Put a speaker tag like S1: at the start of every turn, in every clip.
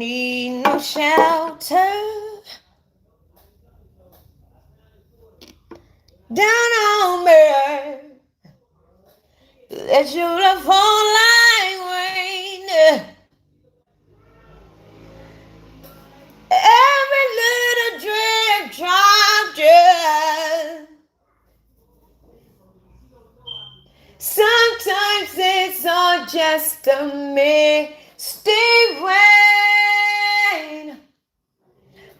S1: need no shelter down on me. Let your love fall like rain. Every little drip drop just. Sometimes it's all just a misty rain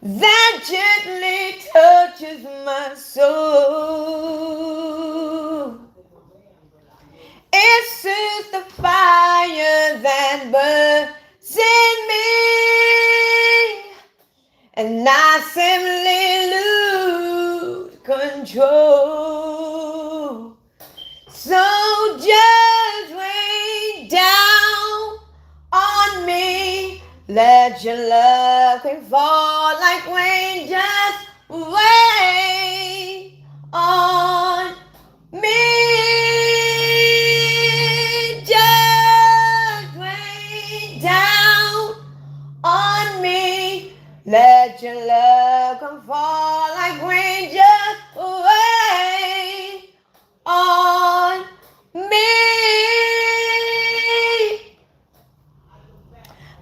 S1: that gently touches my soul. It soothes the fire that burns in me, and I simply lose control. So just rain down on me. Let your love can fall like rain. Just rain on me. Just rain down on me. Let your love come fall like rain. Just rain on me.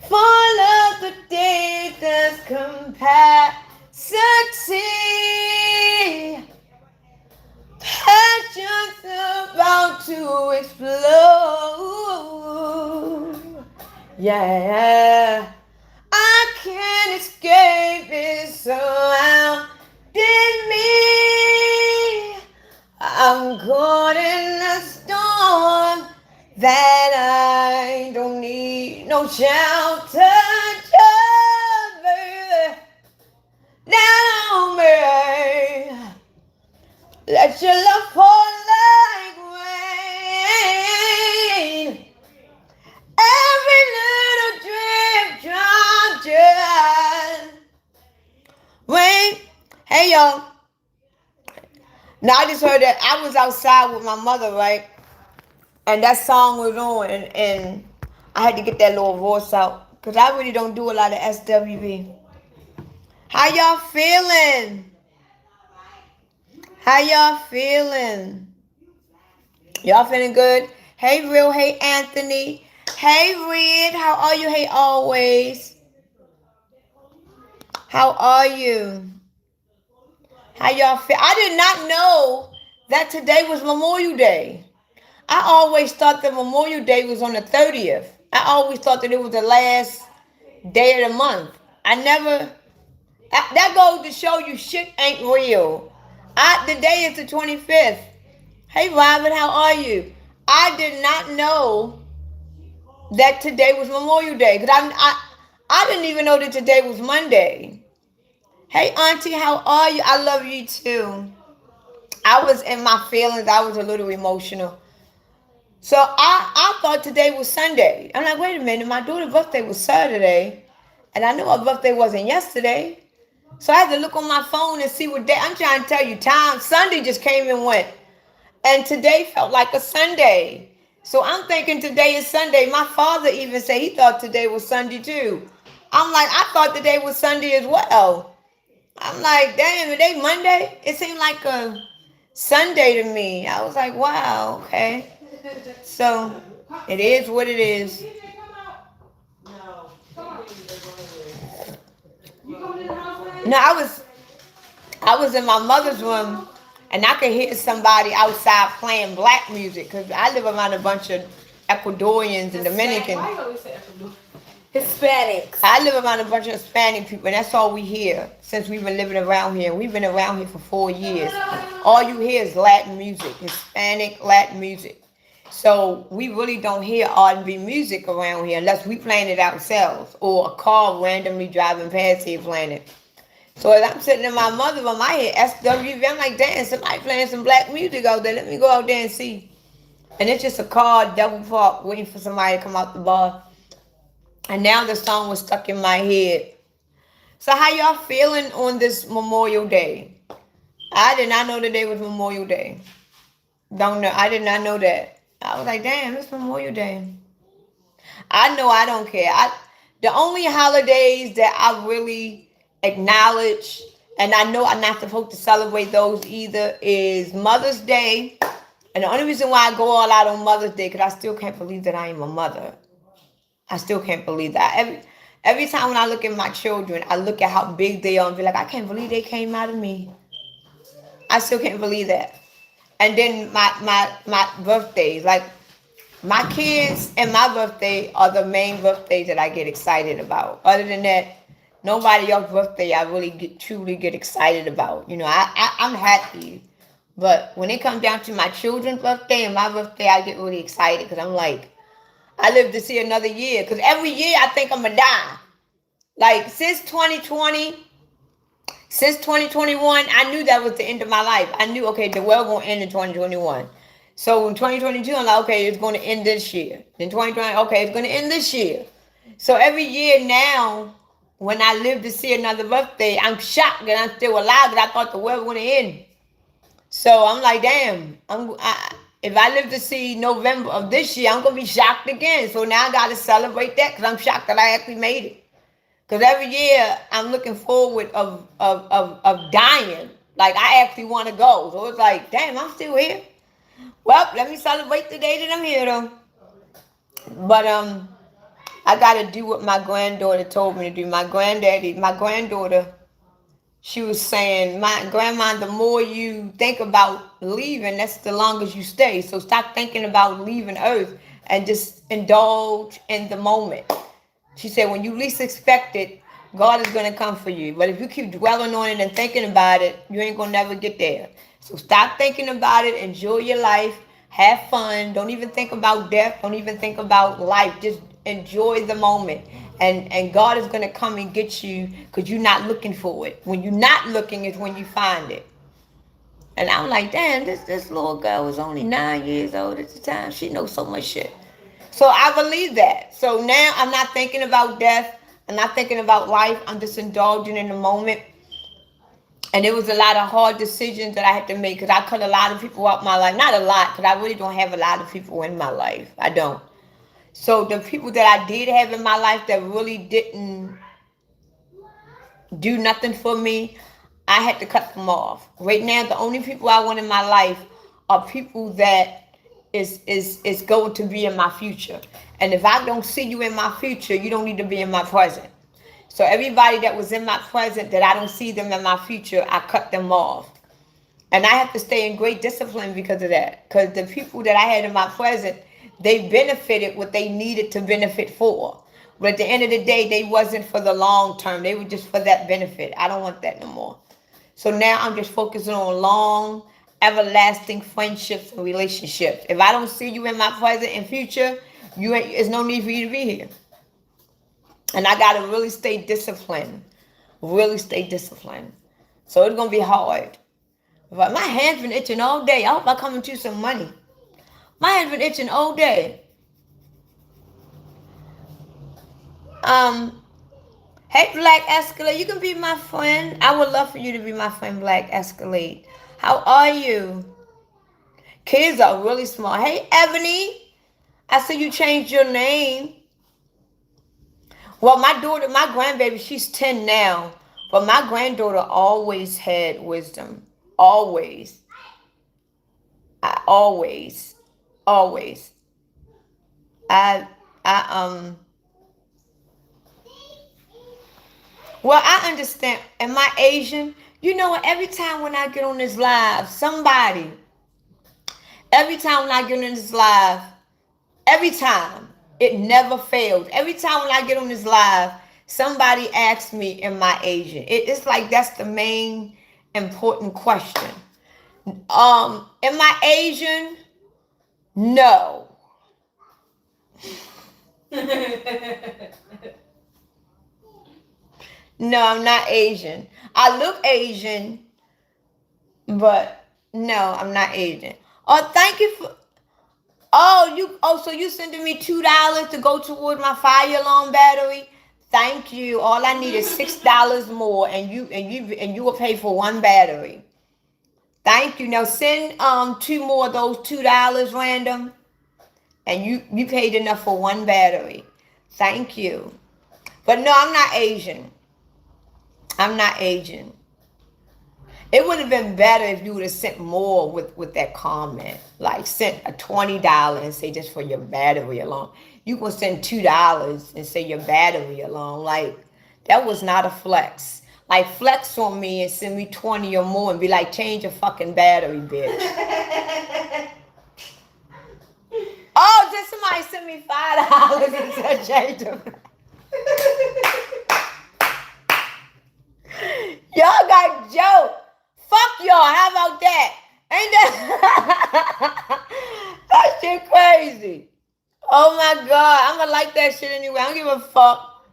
S1: Full of the day, there's capacity. Passion's about to explode. Yeah, I can't escape it surrounding me. I'm caught in a storm that I don't need no shelter. Just baby, down on me. Let your love fall like rain. Every little drip drop just rain. Hey y'all. Now I just heard that I was outside with my mother, right? And that song was on, and I had to get that little voice out because I really don't do a lot of SWV. How y'all feeling? How y'all feeling? Y'all feeling good? Hey, Real. Hey, Anthony. Hey, Red. How are you? Hey, Always. How are you? How y'all feel? I did not know that today was Memorial Day. I always thought that Memorial Day was on the 30th. I always thought that it was the last day of the month. I never. That goes to show you shit ain't real. The day is the 25th. Hey, Robin, how are you? I did not know that today was Memorial Day. Because I didn't even know that today was Monday. Hey, Auntie, how are you? I love you too. I was in my feelings. I was a little emotional. So I thought today was Sunday. I'm like, wait a minute, my daughter's birthday was Saturday. And I knew her birthday wasn't yesterday. So I had to look on my phone and see what day. I'm trying to tell you, time, Sunday just came and went. And today felt like a Sunday. So I'm thinking today is Sunday. My father even said he thought today was Sunday too. I'm like, I thought today was Sunday as well. I'm like, damn, today Monday? It seemed like a Sunday to me. I was like, wow, okay. So it is what it is. No, I was in my mother's room and I could hear somebody outside playing black music because I live around a bunch of Ecuadorians and Dominicans.
S2: Hispanics.
S1: I live around a bunch of Hispanic people, and that's all we hear since we've been living around here. We've been around here for 4 years. All you hear is Latin music, Hispanic Latin music. So we really don't hear R&B music around here unless we playing it ourselves or a car randomly driving past here playing it. So as I'm sitting in my mother's room, I hear SWV. I'm like, damn, somebody playing some black music out there. Let me go out there and see. And it's just a car double parked waiting for somebody to come out the bar. And now the song was stuck in my head. So how y'all feeling on this Memorial Day? I did not know today was Memorial Day. Don't know. I did not know that. I was like, damn, it's Memorial Day. I know I don't care. The only holidays that I really acknowledge, and I know I'm not supposed to celebrate those either, is Mother's Day. And the only reason why I go all out on Mother's Day, because I still can't believe that I am a mother. I still can't believe that. Every time when I look at my children, I look at how big they are and be like, I can't believe they came out of me. I still can't believe that. And then my birthdays, like my kids and my birthday are the main birthdays that I get excited about. Other than that, nobody else's birthday I really truly get excited about. I'm happy. But when it comes down to my children's birthday and my birthday, I get really excited because I'm like, I live to see another year. Because every year I think I'm going to die. Like since 2020, since 2021, I knew that was the end of my life. I knew, okay, the world going to end in 2021. So in 2022, I'm like, okay, it's going to end this year. Then 2020, okay, it's going to end this year. So every year now, when I live to see another birthday, I'm shocked that I'm still alive because I thought the world was going to end. So I'm like, damn, if I live to see November of this year, I'm going to be shocked again. So now I got to celebrate that because I'm shocked that I actually made it. Because every year I'm looking forward of dying. Like I actually want to go. So it's like, damn, I'm still here. Well, let me celebrate the day that I'm here though. But I gotta do what my granddaughter told me to do. My granddaughter, she was saying, my grandma, the more you think about leaving, that's the longest you stay. So stop thinking about leaving Earth and just indulge in the moment. She said, when you least expect it, God is going to come for you. But if you keep dwelling on it and thinking about it, you ain't going to never get there. So stop thinking about it. Enjoy your life. Have fun. Don't even think about death. Don't even think about life. Just enjoy the moment. And God is going to come and get you because you're not looking for it. When you're not looking is when you find it. And I'm like, damn, this little girl was only 9 years old at the time. She knows so much shit. So I believe that. So now I'm not thinking about death. I'm not thinking about life. I'm just indulging in the moment. And it was a lot of hard decisions that I had to make because I cut a lot of people out my life. Not a lot, because I really don't have a lot of people in my life. I don't. So the people that I did have in my life that really didn't do nothing for me, I had to cut them off. Right now, the only people I want in my life are people that is going to be in my future. And if I don't see you in my future, you don't need to be in my present. So everybody that was in my present that I don't see them in my future, I cut them off. And I have to stay in great discipline because of that. Because the people that I had in my present, they benefited what they needed to benefit for. But at the end of the day, they wasn't for the long term. They were just for that benefit. I don't want that no more. So now I'm just focusing on long, everlasting friendships and relationships. If I don't see you in my present and future, there's no need for you to be here. And I gotta really stay disciplined. Really stay disciplined. So it's gonna be hard. But my hand's been itching all day. I hope I come into some money. My hand's been itching all day. Hey, Black Escalade, you can be my friend. I would love for you to be my friend, Black Escalade. How are you? Kids are really smart. Hey, Ebony, I see you changed your name. Well, my daughter, my grandbaby, she's 10 now. But my granddaughter always had wisdom. Always. Always. Well, I understand. Am I Asian? You know what? Every time when I get on this live, every time when I get on this live, every time, it never fails. Every time when I get on this live, somebody asks me, am I Asian? It's like that's the main important question. Am I Asian? No. No, I'm not Asian. I look Asian, but no, I'm not Asian. Oh, thank you for. So you sending me $2 to go toward my fire alarm battery? Thank you. All I need is $6 more, and you will pay for one battery. Thank you. Now send 2 more of those $2 random, and you paid enough for one battery. Thank you. But no, I'm not Asian. I'm not Asian. It would have been better if you would have sent more with that comment. Like sent a $20 and say just for your battery alone. You can send $2 and say your battery alone. Like that was not a flex. Like flex on me and send me 20 or more and be like, change your fucking battery, bitch. Oh, just somebody sent me $5 and said change them. Y'all got joke. Fuck y'all. How about that? Ain't that that shit crazy? Oh my god, I'm gonna like that shit anyway. I don't give a fuck.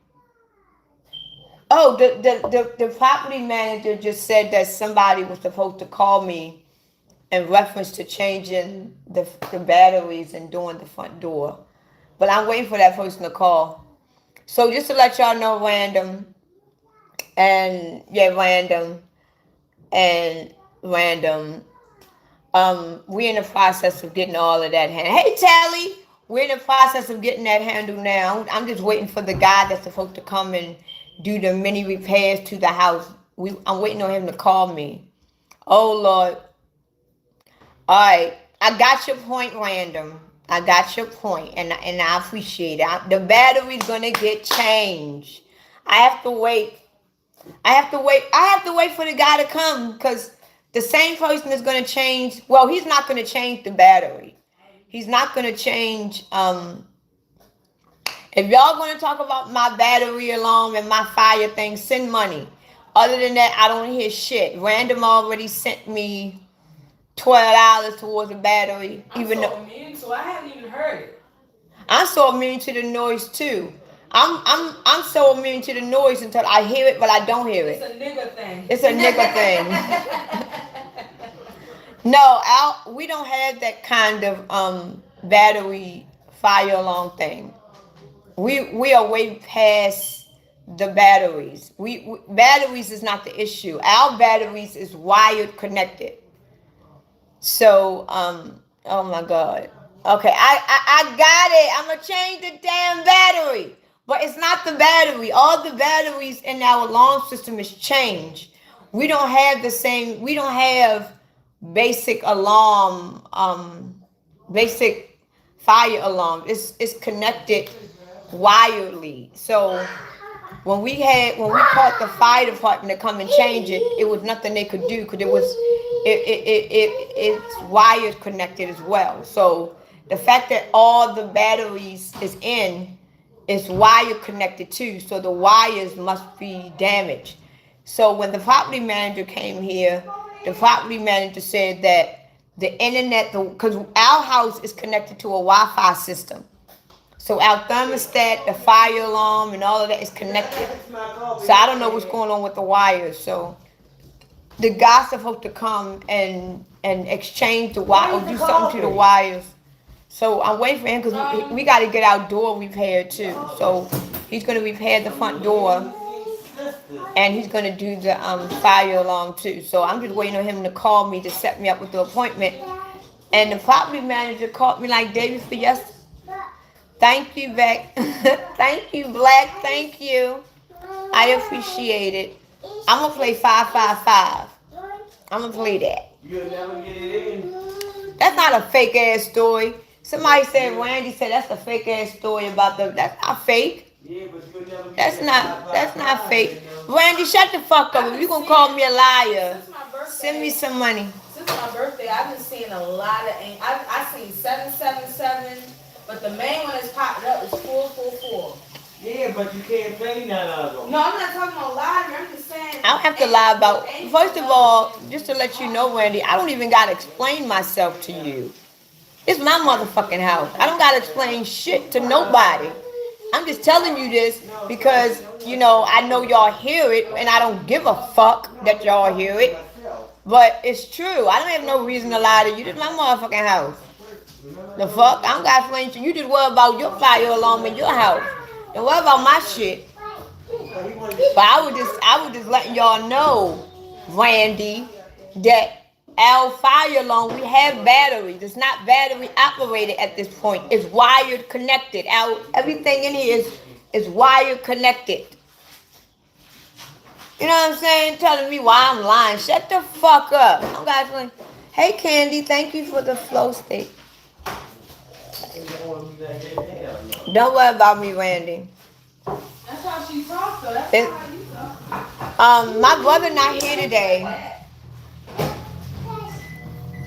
S1: Oh, the property manager just said that somebody was supposed to call me in reference to changing the batteries and doing the front door. But I'm waiting for that person to call. So just to let y'all know, random and we're in the process of getting all of that handled. Hey Tally, we're in the process of getting that handled now. I'm just waiting for the guy that's supposed to come and do the mini repairs to the house. I'm waiting on him to call me. Oh Lord. All right, I got your point, random. I got your point, and I appreciate it. The battery's gonna get changed. I have to wait. I have to wait for the guy to come because the same person is gonna change. Well, he's not gonna change the battery. He's not gonna change. If y'all gonna talk about my battery alarm and my fire thing, send money. Other than that, I don't hear shit. Random already sent me $12 towards the battery.
S2: I'm so immune, so I haven't even heard it.
S1: I'm so immune to the noise too. I'm so immune to the noise until I hear it, but I don't hear it.
S2: It's a nigga thing.
S1: It's a nigga thing. No, we don't have that kind of battery fire alarm thing. We are way past the batteries. We batteries is not the issue. Our batteries is wired connected. So oh my god. Okay, I got it. I'm gonna change the damn battery. But it's not the battery. All the batteries in our alarm system is changed. We don't have the same, we don't have basic alarm, basic fire alarm. It's connected wirely. So when we called the fire department to come and change it, it was nothing they could do because it's wired connected as well. So the fact that all the batteries is in is wire connected too, so the wires must be damaged. So when the property manager came here, the property manager said that the internet, because our house is connected to a Wi-Fi system. So our thermostat, the fire alarm, and all of that is connected. So I don't know what's going on with the wires. So the guy's supposed to come and exchange the wire or do something to the wires. So I'm waiting for him because we got to get our door repaired too. So he's going to repair the front door and he's going to do the fire alarm too. So I'm just waiting on him to call me to set me up with the appointment. And the property manager called me like day before yesterday. Thank you, Beck. Thank you, Black. Thank you. I appreciate it. I'm going to play 555. I'm going to play that.
S3: You'll never get it in.
S1: That's not a fake ass story. Somebody said, Randy said that's a fake ass story about the. That's not fake.
S3: Yeah, but you'll never get
S1: That's not fake. Randy, shut the fuck up. If you gonna call me a liar, send me some money.
S2: Since my birthday, I've been seeing a lot of. I seen 777, but the main one that's popped up is 444.
S3: Yeah, but you can't play none of them.
S2: No, I'm not talking about lottery. I'm just saying.
S1: I don't have to lie about. First of all, just to let you know, Randy, I don't even gotta explain myself to you. It's my motherfucking house. I don't gotta explain shit to nobody. I'm just telling you this because, you know, I know y'all hear it and I don't give a fuck that y'all hear it. But it's true. I don't have no reason to lie to you. This is my motherfucking house. The fuck? I don't gotta explain to you. You just worry about your fire alarm in your house. And what about my shit? But I was just letting y'all know, Randy, that our fire alarm, we have batteries. It's not battery operated at this point. It's wired connected. Everything in here It's wired connected. You know what I'm saying? Telling me why I'm lying. Shut the fuck up. I'm guys like, hey Candy, thank you for the flow steak. Don't worry about me, Randy.
S2: That's how she talks, though. That's not how you talk.
S1: My brother not here today.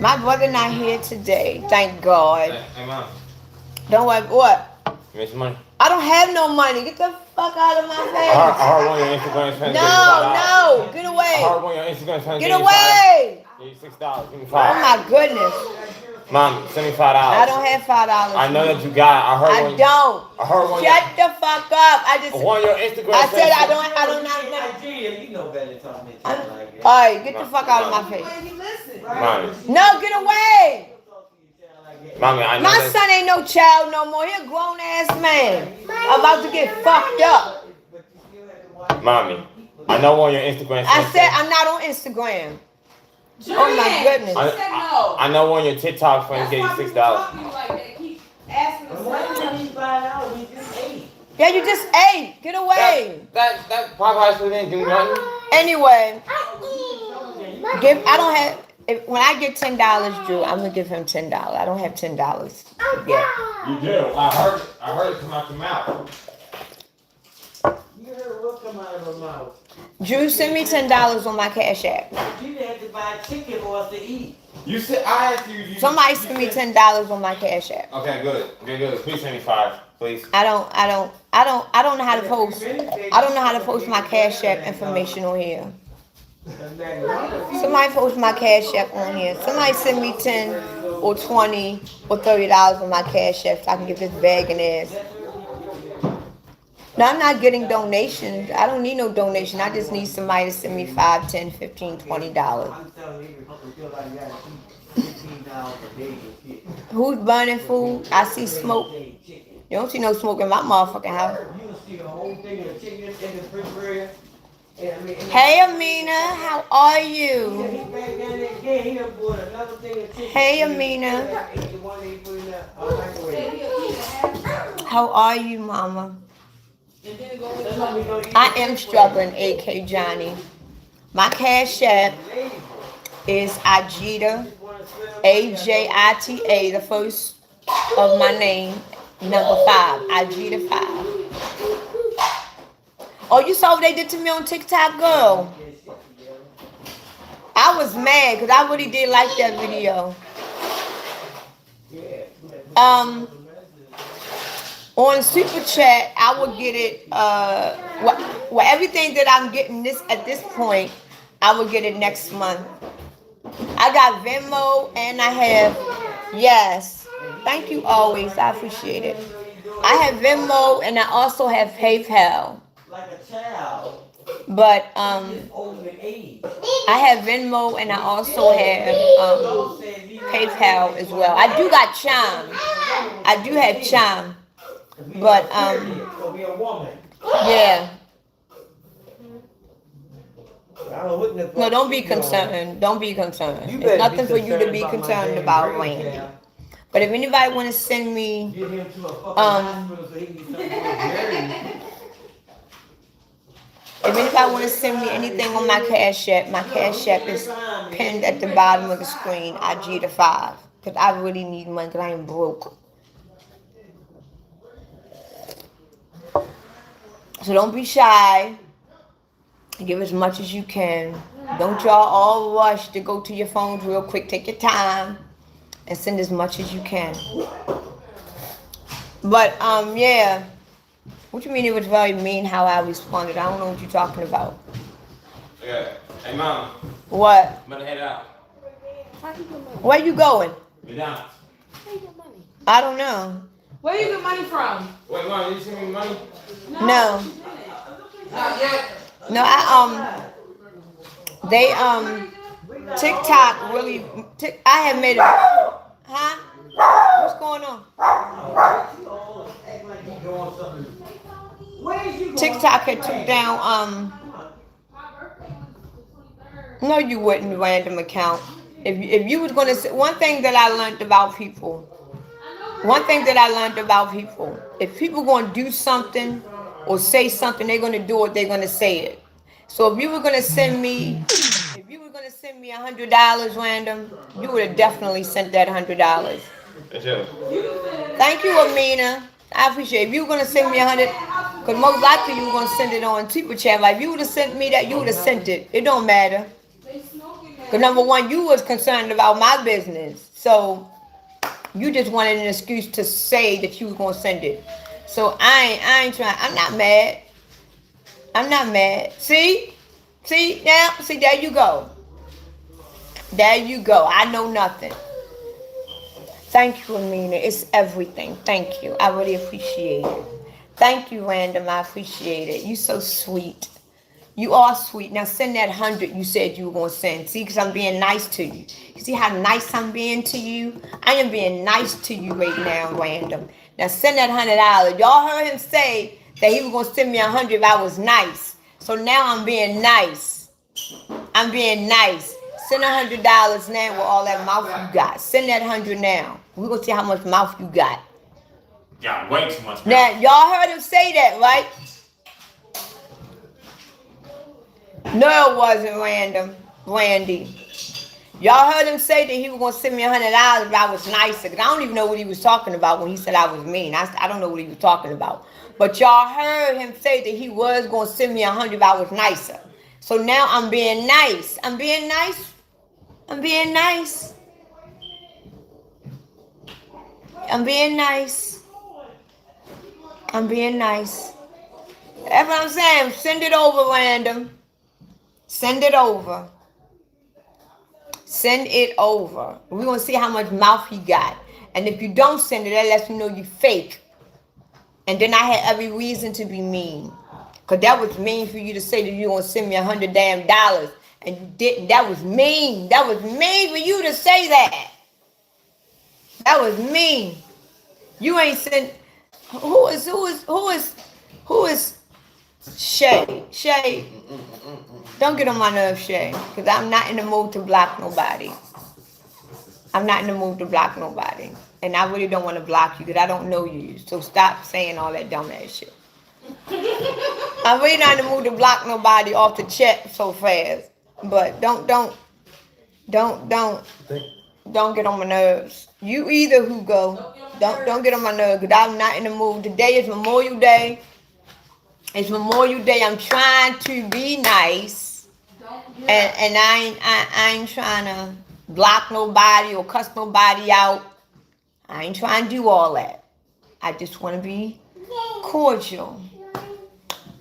S1: My brother not here today. Thank God.
S4: Hey, Mom.
S1: Don't worry. What?
S4: You made some money?
S1: I don't have no money. Get the fuck out of my
S4: I
S1: face.
S4: heard one of your Instagram friends.
S1: No, get
S4: I
S1: away.
S4: heard one of your Instagram friends.
S1: Get away.
S4: Give you $6. Give me
S1: Oh
S4: $5.
S1: my goodness.
S4: Mom, send me $5.
S1: I don't have $5.
S4: I know that you got. I heard
S1: I
S4: one.
S1: don't.
S4: I heard one.
S1: Shut the fuck up. I just.
S4: One of your Instagram
S1: I said I
S4: friends.
S1: don't have.
S3: Nigeria, you know better than talking to me like that.
S1: Alright, get the fuck out of my face.
S2: Wait, he listen.
S4: Mommy,
S1: No, get away.
S4: Mommy, I know
S1: My
S4: that.
S1: son ain't no child no more. He a grown ass man. About to get fucked up.
S4: Mommy, I know one of your Instagram friends.
S1: I said I'm not on Instagram. Oh my goodness.
S2: She said no.
S4: I know one of your TikTok friends
S2: That's
S4: gave
S2: why
S4: you
S2: people
S4: $6.
S2: talk to you like that. Keep asking the same question.
S3: We just ate.
S1: Yeah, you just ate. Get away.
S4: That Popeyes food didn't do nothing.
S1: Anyway, I don't have. When I get $10, Drew, I'm gonna give him $10. I don't have $10 yet.
S4: You do. I heard it come out your mouth.
S3: You heard what come out of her mouth.
S1: Drew, send me $10 on my Cash App.
S3: You had to buy chicken for us to eat.
S4: You said I asked you.
S1: Somebody send me $10 on my Cash App.
S4: Okay, good. Good. Please send me 5, please.
S1: I don't know how to post. I don't know how to post my Cash App information on here. Somebody post my Cash App on here. Somebody send me 10 or 20 or $30 on my Cash App so I can get this bag and ass. No, I'm not getting donations. I don't need no donation. I just need somebody to send me $5, $10, $15, $20.
S3: I'm telling you, you feel like you gotta eat $15 a day and shit.
S1: Who's burning food? I see smoke. You don't see no smoke in my motherfucking house.
S3: You'll see a whole thing of chicken in the refrigerator.
S1: Hey Amina, how are you?
S3: He back down there again. He done bought another thing of chicken.
S1: Hey Amina,
S3: The one they put in the microwave.
S1: how are you, Mama?
S2: And then go with
S3: That's
S2: the
S3: how we gonna eat
S1: I am struggling, AK Johnny. My Cash App is Ajita, AJITA, the first of my name, number 5, Ajita 5. Oh, you saw what they did to me on TikTok, girl? I was mad because I really did like that video. On Super Chat, I will get it. Well, everything that I'm getting at this point, I will get it next month. I got Venmo and I have, yes. Thank you always. I appreciate it. I have Venmo and I also have PayPal.
S3: like a child.
S1: But
S3: Older than 80.
S1: I have Venmo and I also have PayPal as well. I do got Chime. I do have Chime. But
S3: Or be a woman.
S1: yeah.
S3: I don't know what in the
S1: No, don't be
S3: fuck she doing.
S1: concerned. Don't be concerned.
S3: You
S1: It's
S3: better
S1: nothing
S3: be
S1: for you to be
S3: my
S1: concerned
S3: damn
S1: about,
S3: grandchild.
S1: Randy. But if anybody want to send me,
S3: Get him to a fucking hospital so he can get something for
S1: if anybody want to send me anything on my Cash App is pinned at the bottom of the screen. Ajita 5, because I really need money because I am broke. So don't be shy. Give as much as you can. Don't y'all all rush to go to your phones real quick. Take your time and send as much as you can. But yeah. What you mean it was very mean how I responded? I don't know what you're talking about.
S4: Yeah. Hey, Mom.
S1: What?
S4: I'm gonna head out.
S1: Where you going?
S4: McDonald's.
S1: I don't know.
S2: Where you get money from?
S4: Wait, Mom, did you send me money?
S1: No.
S4: Not yet.
S1: No, they TikTok really I have made a huh? What's going on?
S3: Act like he doing something. Where is you going?
S1: TikTok had took down no you wouldn't random account. If you was gonna say one thing that I learned about people, if people gonna do something or say something, they're gonna do it. They're gonna say it. So if you were gonna send me, $100 random, you would have definitely sent that $100.
S4: Angela.
S1: Thank you, Amina. I appreciate it. If you were gonna send me 100, because most likely you were gonna send it on Super Chat. Like if you would have sent me that, you would have sent it. It don't matter. Because number one, you was concerned about my business. So you just wanted an excuse to say that you was gonna send it. So I ain't trying. I'm not mad. I'm not mad. See now. See, there you go. There you go. I know nothing. Thank you, Amina. It's everything. Thank you. I really appreciate it. Thank you, Random. I appreciate it. You so sweet. You are sweet. Now send that 100 you said you were going to send. See, because I'm being nice to you. You see how nice I'm being to you? I am being nice to you right now, Random. Now send that $100. Y'all heard him say that he was going to send me 100 if I was nice. So now I'm being nice. I'm being nice. Send $100 now with all that mouth you got. Send that 100 now. We're going to see how much mouth you got.
S4: Got way too much.
S1: Now, y'all heard him say that, right? No, it wasn't Random. Randy. Y'all heard him say that he was going to send me $100 if I was nicer. Because I don't even know what he was talking about when he said I was mean. I don't know what he was talking about. But y'all heard him say that he was going to send me 100 if I was nicer. So now I'm being nice. I'm being nice. I'm being nice. I'm being nice. I'm being nice. That's what I'm saying. Send it over, Random. Send it over. Send it over. We're going to see how much mouth you got. And if you don't send it, that lets me know you fake. And then I had every reason to be mean. Because that was mean for you to say that you're going to send me $100 damn. And you didn't. That was mean. That was mean for you to say that. That was mean. You ain't sent. Who is Shay? Shay. Don't get on my nerves, Shay. Because I'm not in the mood to block nobody. I'm not in the mood to block nobody. And I really don't want to block you because I don't know you. So stop saying all that dumbass shit. I'm really not in the mood to block nobody off the chat so fast. But don't get on my nerves. You either, Hugo. Don't get on my nerves because I'm not in the mood. Today is Memorial Day. It's Memorial Day. I'm trying to be nice. And I ain't trying to block nobody or cuss nobody out. I ain't trying to do all that. I just want to be cordial.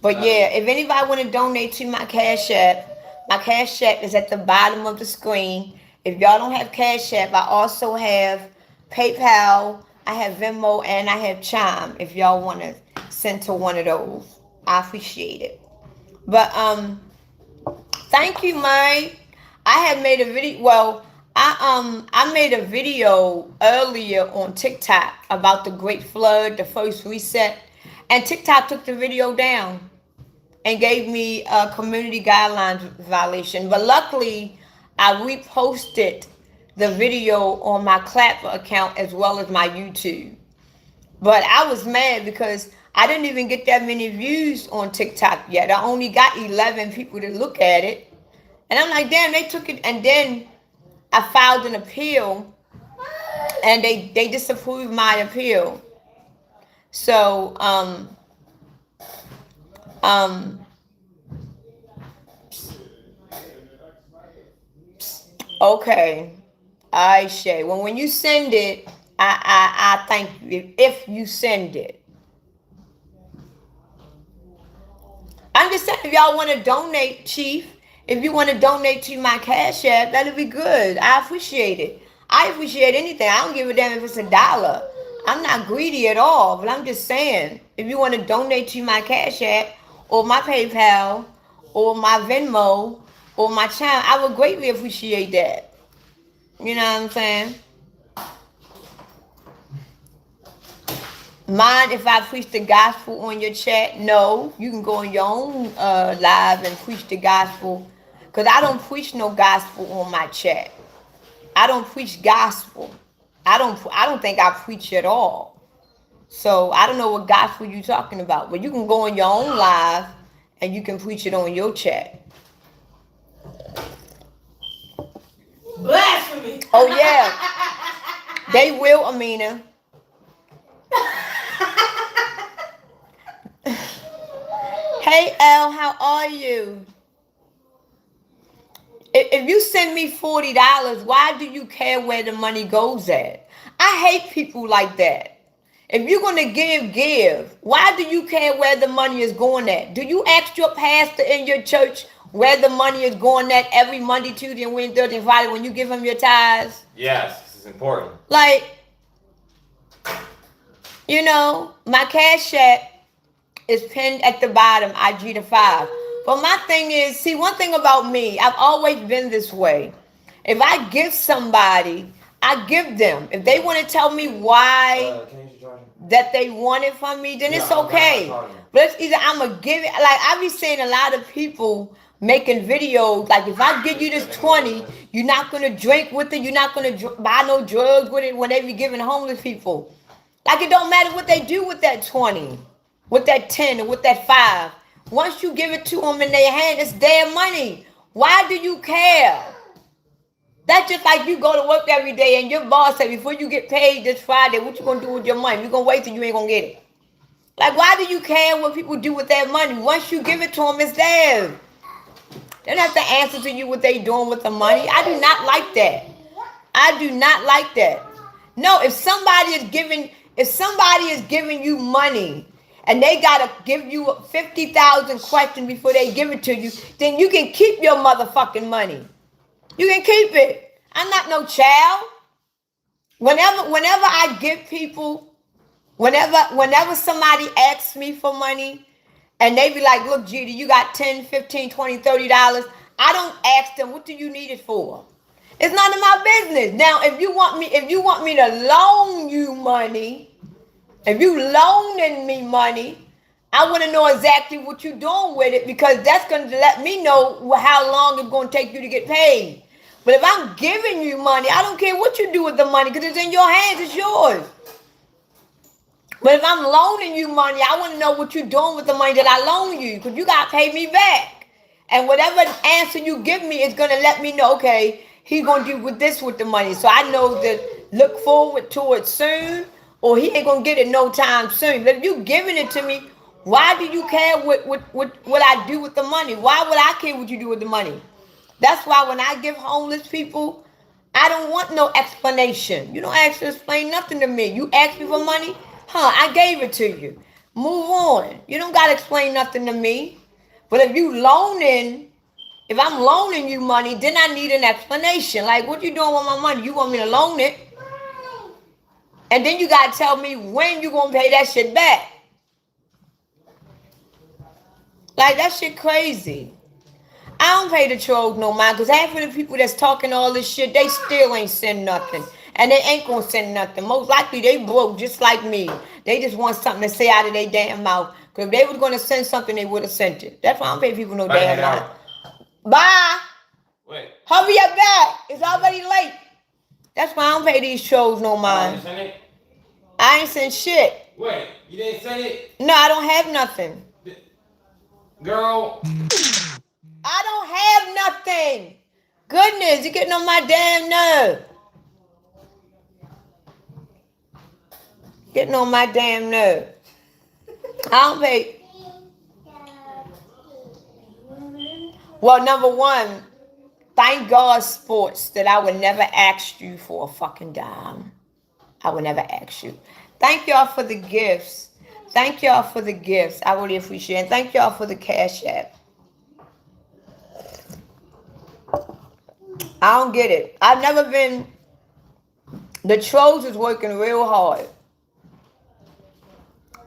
S1: But yeah, if anybody want to donate to my Cash App is at the bottom of the screen. If y'all don't have Cash App, I also have PayPal, I have Venmo, and I have Chime. If y'all want to send to one of those, I appreciate it. But thank you, Mike. I had made a video. Well, I made a video earlier on TikTok about the Great Flood, the first reset, and TikTok took the video down and gave me a community guidelines violation. But luckily, I reposted the video on my Clapper account as well as my YouTube. But I was mad because I didn't even get that many views on TikTok yet. I only got 11 people to look at it. And I'm like, damn, they took it. And then I filed an appeal and they disapproved my appeal. So, okay. I Shay. Well, when you send it, I thank you if you send it. I'm just saying, if y'all want to donate, Chief, if you want to donate to my Cash App, that'll be good. I appreciate it. I appreciate anything. I don't give a damn if it's $1. I'm not greedy at all, but I'm just saying, if you want to donate to my Cash App or my PayPal or my Venmo or my Chime, I would greatly appreciate that. You know what I'm saying? Mind if I preach the gospel on your chat? No, you can go on your own live and preach the gospel. Because I don't preach no gospel on my chat. I don't preach gospel. I don't think I preach at all. So I don't know what gospel you talking about, but you can go on your own live and you can preach it on your chat.
S2: Blasphemy.
S1: Oh yeah, they will, Amina. Hey L, how are you? If you send me $40, why do you care where the money goes at? I hate people like that. If you're gonna give. Why do you care where the money is going at? Do you ask your pastor in your church where the money is going at every Monday, Tuesday, and Wednesday, Thursday, and Friday when you give him your tithes?
S4: Yes, this is important.
S1: Like, you know, my Cash App is pinned at the bottom, IG to 5. But my thing is, see, one thing about me, I've always been this way. If I give somebody, I give them. If they want to tell me why that they want it from me, then it's okay. But it's either I'm going to give it, like I be seeing a lot of people making videos, like if I give you this 20, you're not going to drink with it, you're not going to buy no drugs with it when they be giving homeless people. Like it don't matter what they do with that 20, with that 10, or with that 5. Once you give it to them in their hand, it's their money. Why do you care? That's just like you go to work every day and your boss say, before you get paid this Friday, what you going to do with your money? You're going to wait till you ain't going to get it. Like, why do you care what people do with their money? Once you give it to them, it's theirs. They don't have to answer to you what they doing with the money. I do not like that. I do not like that. No, if somebody is giving you money, and they gotta give you 50,000 questions before they give it to you, then you can keep your motherfucking money. You can keep it. I'm not no child. Whenever I give people, whenever somebody asks me for money, and they be like, look, Judy, you got 10, 15, 20, $30. I don't ask them, what do you need it for? It's none of my business. Now, if you want me to loan you money, if you loaning me money, I want to know exactly what you're doing with it, because that's going to let me know how long it's going to take you to get paid. But if I'm giving you money, I don't care what you do with the money, because it's in your hands, it's yours. But if I'm loaning you money, I want to know what you're doing with the money that I loan you, because you got to pay me back. And whatever answer you give me is going to let me know, okay, he's going to do with this with the money. So I know that look forward to it soon, or he ain't gonna get it no time soon. But if you giving it to me, why do you care what I do with the money? Why would I care what you do with the money? That's why when I give homeless people, I don't want no explanation. You don't ask to explain nothing to me. You ask me for money? I gave it to you. Move on. You don't gotta explain nothing to me. But if I'm loaning you money, then I need an explanation. Like, what you doing with my money? You want me to loan it? And then you got to tell me when you going to pay that shit back. Like, that shit crazy. I don't pay the trolls no mind, because half of the people that's talking all this shit, they still ain't send nothing. And they ain't going to send nothing. Most likely they broke just like me. They just want something to say out of their damn mouth. Because if they were going to send something, they would have sent it. That's why I don't pay people no damn mind. Bye.
S4: Wait.
S1: Hurry up back. It's already late. That's why I don't pay these trolls no mind. I ain't sent shit.
S4: Wait, you didn't send it?
S1: No, I don't have nothing.
S4: Girl.
S1: I don't have nothing. Goodness, you're getting on my damn nerve. Getting on my damn nerve. I don't pay. Well, number one, thank God, sports, that I would never ask you for a fucking dime. I would never ask you. Thank y'all for the gifts. Thank y'all for the gifts. I really appreciate it. Thank y'all for the Cash App. I don't get it. I've never been. The trolls is working real hard.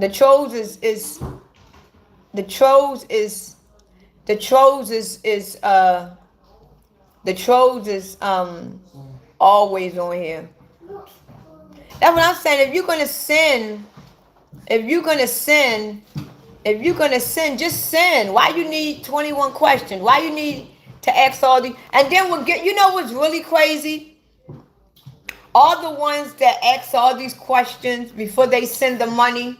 S1: The trolls is always on here. That's what I'm saying. If you're gonna send, just send. Why you need 21 questions? Why you need to ask all these? And then we'll get. You know what's really crazy? all the ones that ask all these questions before they send the money,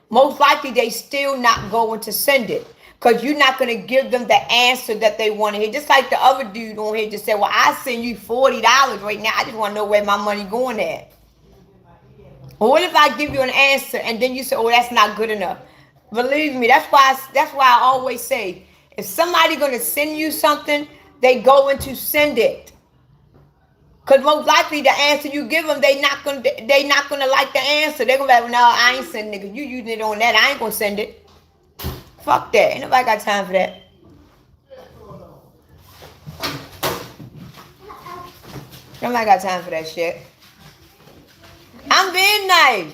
S1: most likely they still not going to send it. Because you're not going to give them the answer that they want to hear. Just like the other dude on here just said, well, I send you $40 right now. I just want to know where my money going at. Well, what if I give you an answer and then you say, oh, that's not good enough? Believe me, that's why I always say, if somebody going to send you something, they going to send it. Because most likely the answer you give them, they not gonna like the answer. They're gonna be like, no, I ain't sending it. You using it on that. I ain't gonna send it. Fuck that. Ain't nobody got time for that. Nobody got time for that shit. I'm being nice.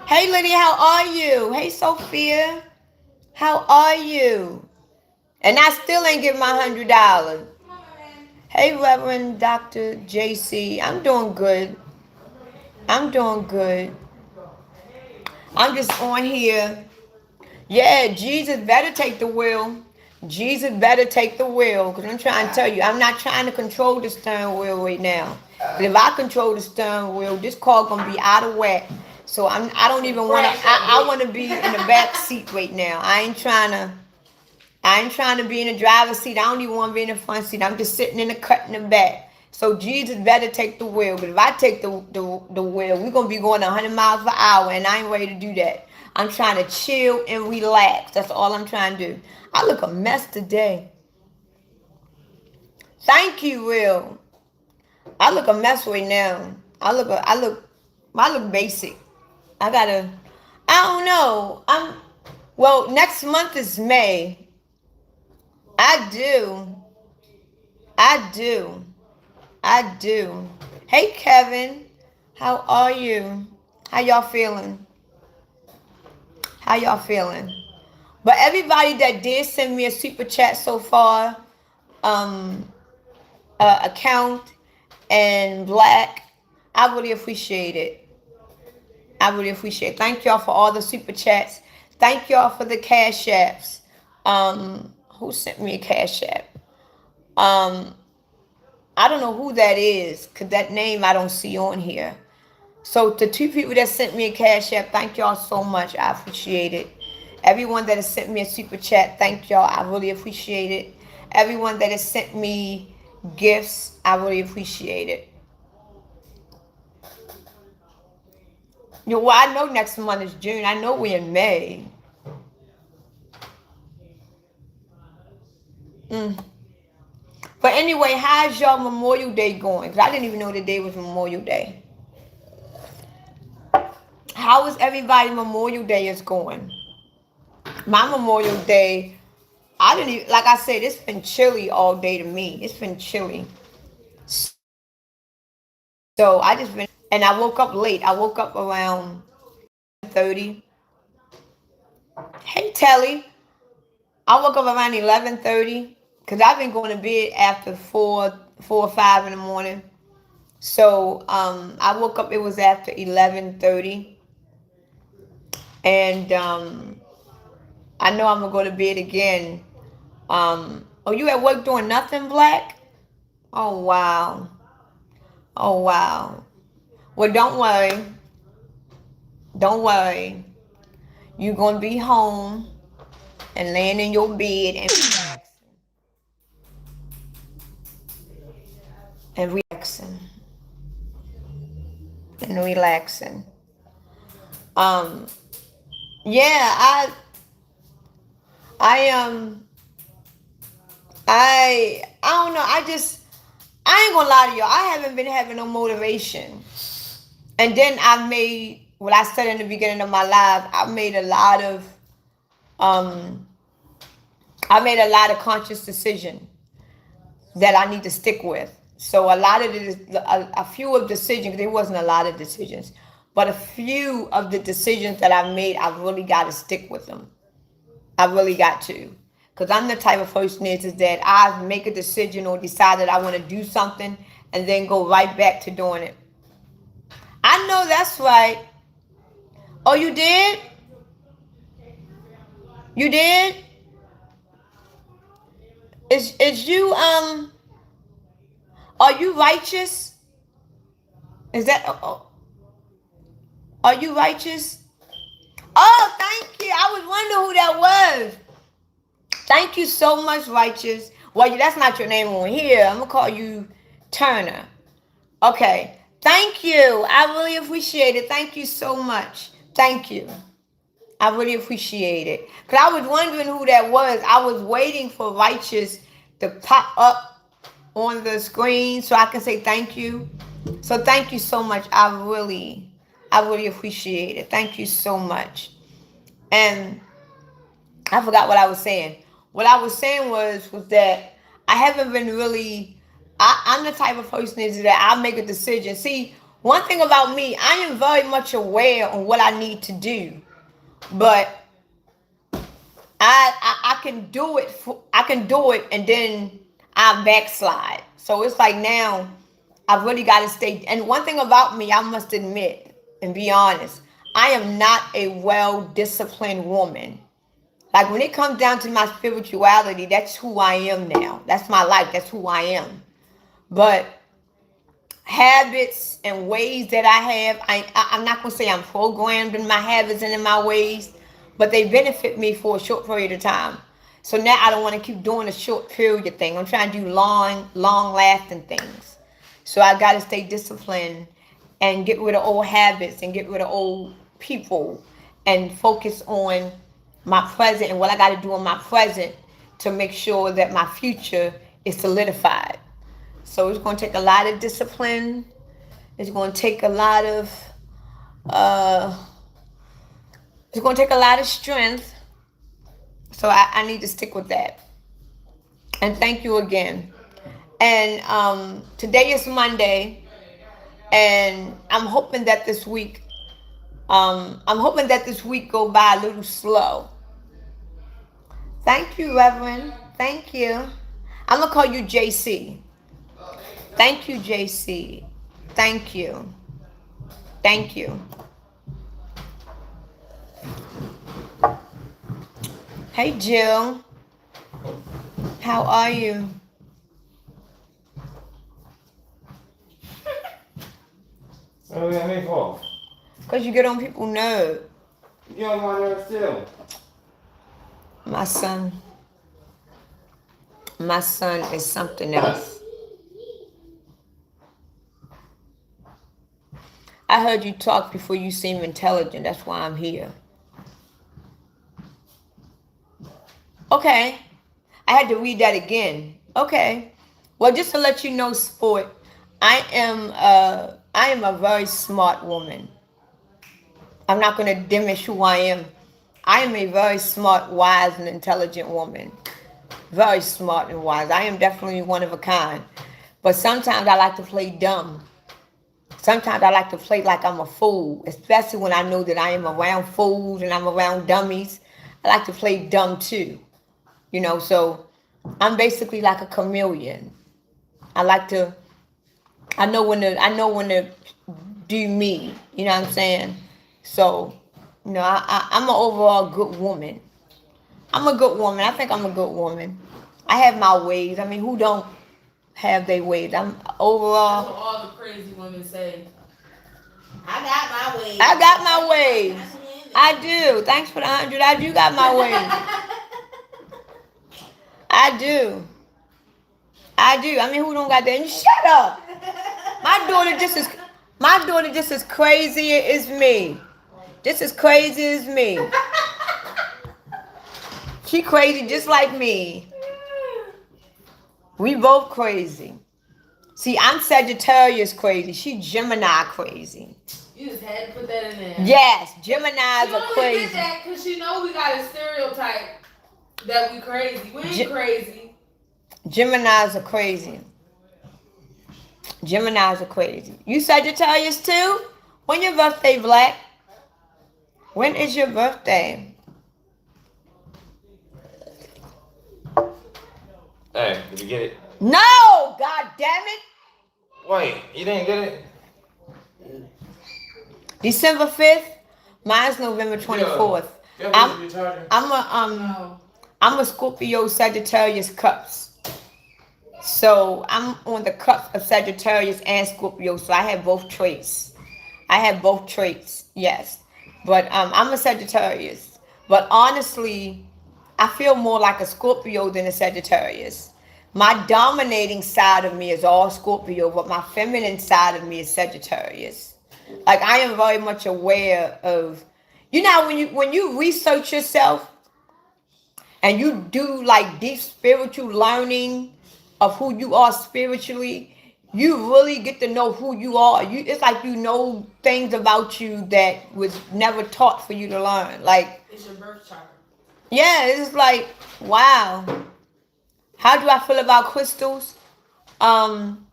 S1: Hey, Lydia, how are you? Hey, Sophia, how are you? And I still ain't get my $100. Hey, Reverend Dr. JC, I'm doing good. I'm doing good. I'm just on here. Yeah, Jesus better take the wheel. Jesus better take the wheel. Because I'm trying to tell you, I'm not trying to control the steering wheel right now. But if I control the steering wheel, this car going to be out of whack. So I don't even want to, I want to be in the back seat right now. I ain't trying to be in the driver's seat. I don't even want to be in the front seat. I'm just sitting in the cut in the back. So Jesus better take the wheel. But if I take the wheel, we're going to be going 100 miles per hour. And I ain't ready to do that. I'm trying to chill and relax. That's all I'm trying to do. I look a mess today. Thank you, Will. I look a mess right now. I look basic. I don't know. Well, next month is May. I do. Hey, Kevin. How are you? How y'all feeling? But everybody that did send me a super chat so far, account and Black, I really appreciate it. Thank y'all for all the super chats. Thank y'all for the cash apps. Who sent me a cash app? I don't know who that is, because that name I don't see on here. So the 2 people that sent me a cash app, thank y'all so much. I appreciate it. Everyone that has sent me a super chat, thank y'all. I really appreciate it. Everyone that has sent me gifts, I really appreciate it. You know, well, I know next month is June. I know we're in May. But anyway, how's y'all Memorial Day going? Because I didn't even know the day was Memorial Day. How is everybody Memorial Day is going? My Memorial Day, I didn't even, like I said, it's been chilly all day to me. It's been chilly. So I just been, and I woke up late. I woke up around 30. Hey, Telly. I woke up around 11:30 because I've been going to bed after 4 or 5 in the morning. So I woke up, it was after 11:30. And I know I'm going to go to bed again. Oh, you at work doing nothing, Black? Oh, wow. Well, don't worry. You're going to be home and laying in your bed and relaxing. Yeah, I don't know. I ain't gonna lie to y'all. I haven't been having no motivation. And then what I said in the beginning of my live, I made a lot of conscious decisions that I need to stick with. So a few of decisions, there wasn't a lot of decisions, but a few of the decisions that I made, I've really got to stick with them. I really got to. Because I'm the type of person is that I make a decision or decide that I want to do something and then go right back to doing it. I know that's right. Oh, you did? You did? Is you, are you righteous? Is that? Are you righteous? Oh, thank you. I was wondering who that was. Thank you so much, righteous. Well, that's not your name on here. I'm gonna call you Turner. Okay. Thank you. I really appreciate it. Thank you so much. Thank you. I really appreciate it. Because I was wondering who that was. I was waiting for righteous to pop up on the screen so I can say thank you. So thank you so much. I really appreciate it. Thank you so much. And I forgot what I was saying. What I was saying was that I haven't been really, I'm the type of person that I make a decision. See, one thing about me, I am very much aware of what I need to do. But I can do it. I can do it, and then I backslide. So it's like now I really got to stay. And one thing about me, I must admit and be honest, I am not a well-disciplined woman. Like when it comes down to my spirituality, that's who I am now. That's my life. That's who I am. But habits and ways that I have, I'm not going to say I'm programmed in my habits and in my ways, but they benefit me for a short period of time. So now I don't want to keep doing a short period thing. I'm trying to do long lasting things. So I got to stay disciplined and get rid of old habits and get rid of old people and focus on my present and what I got to do in my present to make sure that my future is solidified. So it's going to take a lot of discipline. It's going to take a lot of strength. So I need to stick with that. And thank you again. And today is Monday, and I'm hoping that this week go by a little slow. Thank you, Reverend. Thank you. I'm gonna call you JC. Thank you, JC. Thank you. Thank you. Hey, Jill. How are you?
S4: What do you have me for?
S1: Because you get on people's nerves.
S4: You don't want to still.
S1: My son is something else. I heard you talk before. You seem intelligent. That's why I'm here. Okay. I had to read that again. Okay. Well, just to let you know, sport, I am a very smart woman. I'm not going to diminish who I am. I am a very smart, wise, and intelligent woman. Very smart and wise. I am definitely one of a kind. But sometimes I like to play dumb. Sometimes I like to play like I'm a fool, especially when I know that I am around fools and I'm around dummies. I like to play dumb too. You know, so I'm basically like a chameleon. I know when to do me. You know what I'm saying? So, you know, I'm an overall good woman. I'm a good woman. I think I'm a good woman. I have my ways. I mean, who don't have their ways? I'm overall.
S2: That's what all the crazy women say. I got my ways.
S1: I got my ways. I do. Thanks for the 100. I do got my ways. I do. I mean, who don't got that? And shut up. My daughter just as crazy as me. Just as crazy as me. She crazy just like me. We both crazy. See, I'm Sagittarius crazy. She Gemini crazy.
S2: You just had to put that in there.
S1: Yes, Geminis are
S2: She
S1: crazy.
S2: only did that because she know we got a stereotype that we crazy. We ain't crazy.
S1: Geminis are crazy. Geminis are crazy. You Sagittarius too? When your birthday, Black? When is your birthday?
S4: Hey, did you get it?
S1: No! God damn it!
S4: Wait, you didn't get it?
S1: December 5th? Mine's November 24th. I'm a Scorpio Sagittarius Cups. So I'm on the cusp of Sagittarius and Scorpio, so I have both traits. I have both traits, yes. But I'm a Sagittarius. But honestly, I feel more like a Scorpio than a Sagittarius. My dominating side of me is all Scorpio, but my feminine side of me is Sagittarius. Like I am very much aware of, when you research yourself and you do like deep spiritual learning of who you are spiritually, you really get to know who you are. It's like you know things about you that was never taught for you to learn. Like,
S2: It's your birth chart.
S1: yeah, it's like, wow. How do I feel about crystals? Um,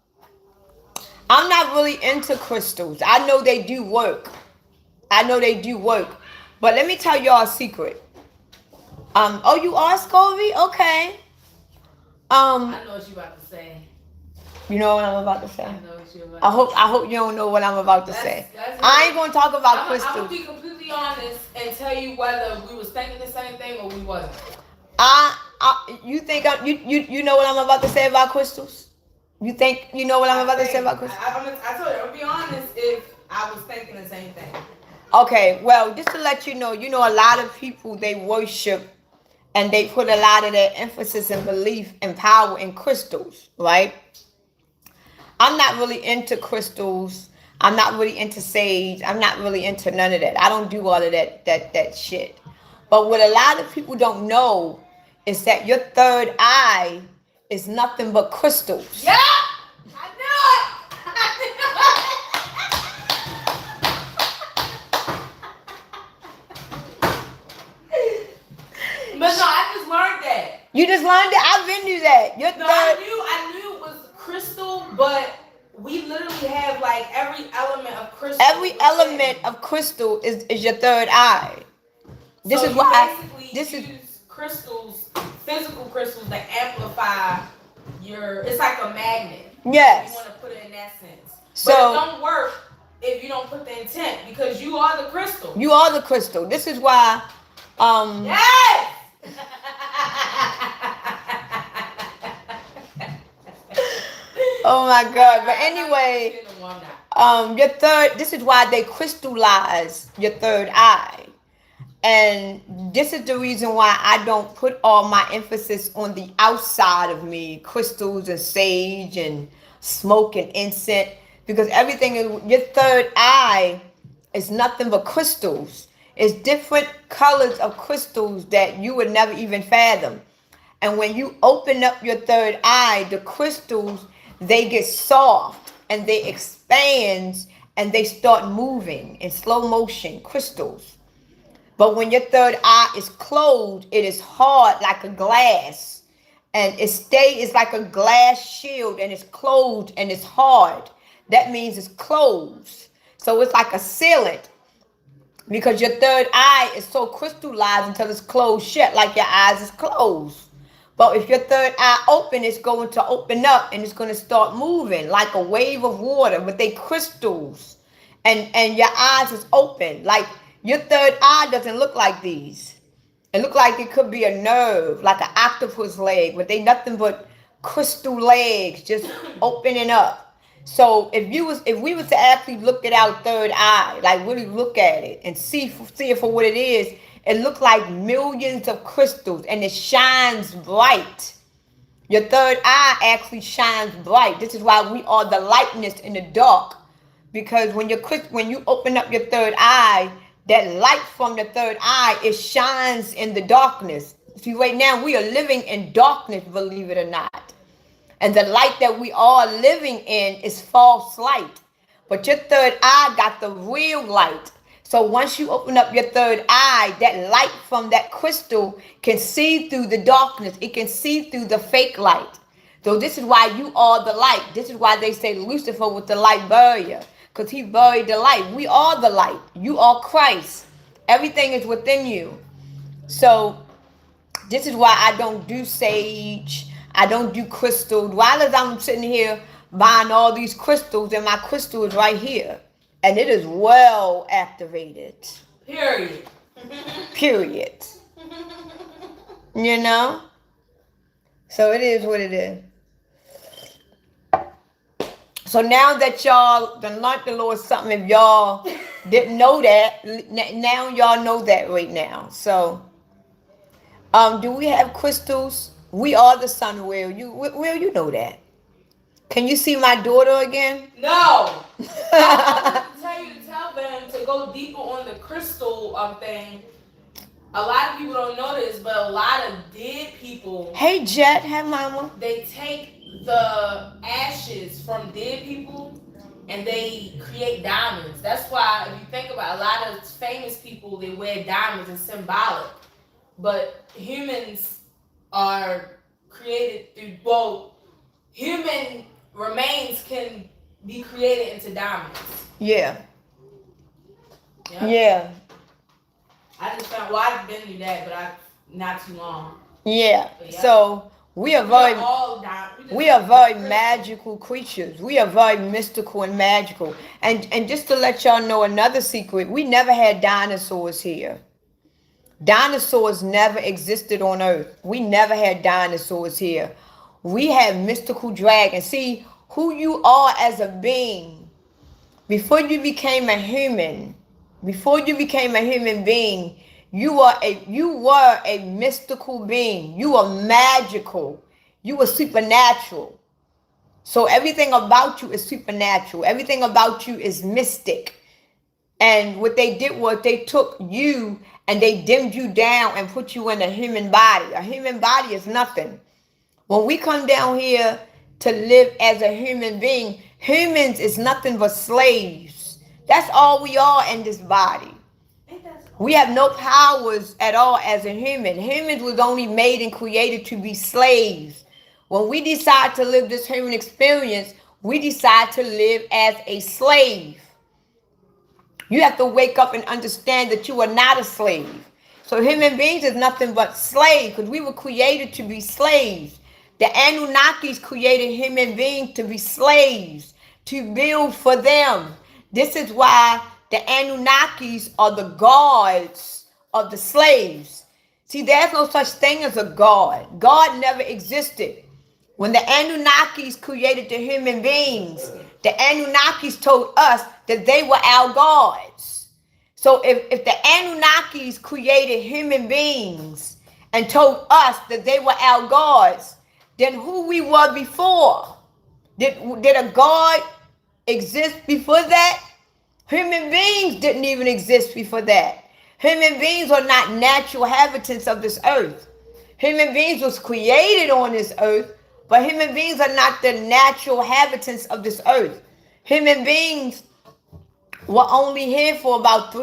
S1: I'm not really into crystals. I know they do work. I know they do work. But let me tell y'all a secret. Oh, you are Scovy? Okay.
S2: I know what you about to say.
S1: You know what I'm about to say?
S2: I know what you about.
S1: I hope you don't know what I'm about to say. I ain't gonna talk about
S2: I'm
S1: crystals.
S2: gonna be completely honest and tell you whether we was thinking the same thing or we wasn't.
S1: You think you know what I'm about to say about crystals? You think you know what I'm about to say about crystals?
S2: I told you, I'm gonna be honest if I was thinking the same thing.
S1: Okay, well, just to let you know a lot of people, they worship and they put a lot of their emphasis and belief and power in crystals, right? I'm not really into crystals. I'm not really into sage. I'm not really into none of that. I don't do all of that shit. But what a lot of people don't know is that your third eye is nothing but crystals.
S2: Yeah, I knew it. But no, I just learned that.
S1: You just learned it? I've been knew that. Your
S2: No,
S1: third.
S2: I knew it was crystal, but we literally have like every element of crystal.
S1: Every element of crystal is your third eye. This
S2: so
S1: is why.
S2: Basically
S1: This is
S2: use crystals, physical crystals, to amplify your. It's like a magnet.
S1: yes.
S2: You want to put it in that sense.
S1: So
S2: but it don't work if you don't put the intent because you are the crystal.
S1: you are the crystal. This is why.
S2: Yes.
S1: Oh my God! But anyway, your third. This is why they crystallize your third eye, and this is the reason why I don't put all my emphasis on the outside of me, crystals and sage and smoke and incense, because everything in your third eye is nothing but crystals. It's different colors of crystals that you would never even fathom. And when you open up your third eye, the crystals, they get soft and they expand and they start moving in slow motion, crystals. But when your third eye is closed, it is hard like a glass. And it's like a glass shield and it's closed and it's hard. That means it's closed. So it's like a sealant. Because your third eye is so crystallized until it's closed shut, like your eyes is closed. But if your third eye open, it's going to open up and it's going to start moving like a wave of water with they crystals. And your eyes is open. Like your third eye doesn't look like these. It look like it could be a nerve, like an octopus leg, but they nothing but crystal legs just opening up. So if we was to actually look at our third eye, like really look at it and see it for what it is, it looks like millions of crystals and it shines bright. Your third eye actually shines bright. This is why we are the lightness in the dark. Because when you open up your third eye, that light from the third eye, it shines in the darkness. See, right now we are living in darkness, believe it or not. And the light that we are living in is false light. But your third eye got the real light. So once you open up your third eye, that light from that crystal can see through the darkness. It can see through the fake light. So this is why you are the light. This is why they say Lucifer was the light barrier. Because he buried the light. We are the light. You are Christ. Everything is within you. So this is why I don't do sage. I don't do crystals. While as I'm sitting here buying all these crystals, and my crystal is right here. And it is well activated.
S2: Period.
S1: Period. You know? So it is what it is. So now that y'all done learned the Lord something, if y'all didn't know that, now y'all know that right now. So, do we have crystals? We are the sun, Will. You know that. Can you see my daughter again?
S2: No. I wanted to tell you to tell them to go deeper on the crystal thing. A lot of people don't know this, but a lot of dead people.
S1: Hey, Jet. Hey, Mama.
S2: They take the ashes from dead people and they create diamonds. That's why if you think about a lot of famous people, they wear diamonds. It's symbolic. But humans are created through both. Human remains can be created into diamonds.
S1: Yeah.
S2: Yep.
S1: Yeah.
S2: I just found, well, I've been through that, but not too long.
S1: Yeah.
S2: Yeah.
S1: So we are very magical creatures. We are very mystical and magical. And just to let y'all know another secret, we never had dinosaurs here. Dinosaurs never existed on Earth. We never had dinosaurs here. We have mystical dragons. See, who you are as a being, before you became a human, being, you were a mystical being. You were magical. You were supernatural. So everything about you is supernatural. Everything about you is mystic. And what they did was they took you and they dimmed you down and put you in a human body. A human body is nothing. When we come down here to live as a human being, humans is nothing but slaves. That's all we are in this body. We have no powers at all as a human. Humans was only made and created to be slaves. When we decide to live this human experience, we decide to live as a slave. You have to wake up and understand that you are not a slave. So human beings is nothing but slaves, because we were created to be slaves. The Anunnakis created human beings to be slaves, to build for them. This is why the Anunnakis are the gods of the slaves. See, there's no such thing as a god. God never existed. When the Anunnakis created the human beings, the Anunnakis told us that they were our gods. So if the Anunnakis created human beings and told us that they were our gods, then who we were before? Did a god exist before that? Human beings didn't even exist before that. Human beings are not natural inhabitants of this earth. Human beings was created on this earth, but human beings are not the natural inhabitants of this earth. Human beings were only here for about a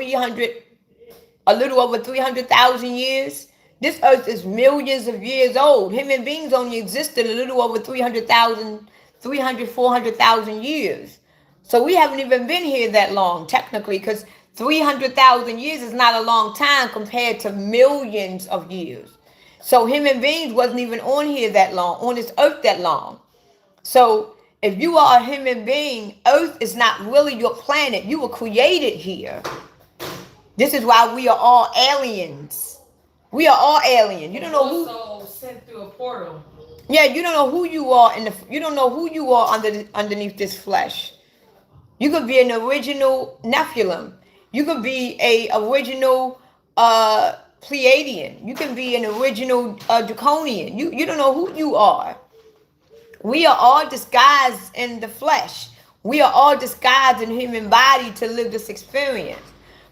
S1: little over 300,000 years. This earth is millions of years old. Human beings only existed a little over 400,000 years. So we haven't even been here that long, technically, because 300,000 years is not a long time compared to millions of years. So human beings wasn't even on here that long, on this earth that long. So if you are a human being, Earth is not really your planet. You were created here. This is why we are all aliens. We are all aliens. You don't know who.
S2: Also sent through a portal.
S1: Yeah, you don't know who you are you don't know who you are underneath this flesh. You could be an original Nephilim. You could be a original Pleiadian. You can be an original Draconian. You don't know who you are. We are all disguised in the flesh. We are all disguised in human body to live this experience.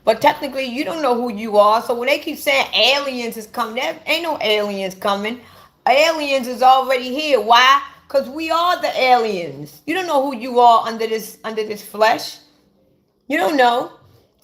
S1: But technically, you don't know who you are. So when they keep saying aliens is coming, there ain't no aliens coming. Aliens is already here. Why? Because we are the aliens. You don't know who you are under this flesh. You don't know.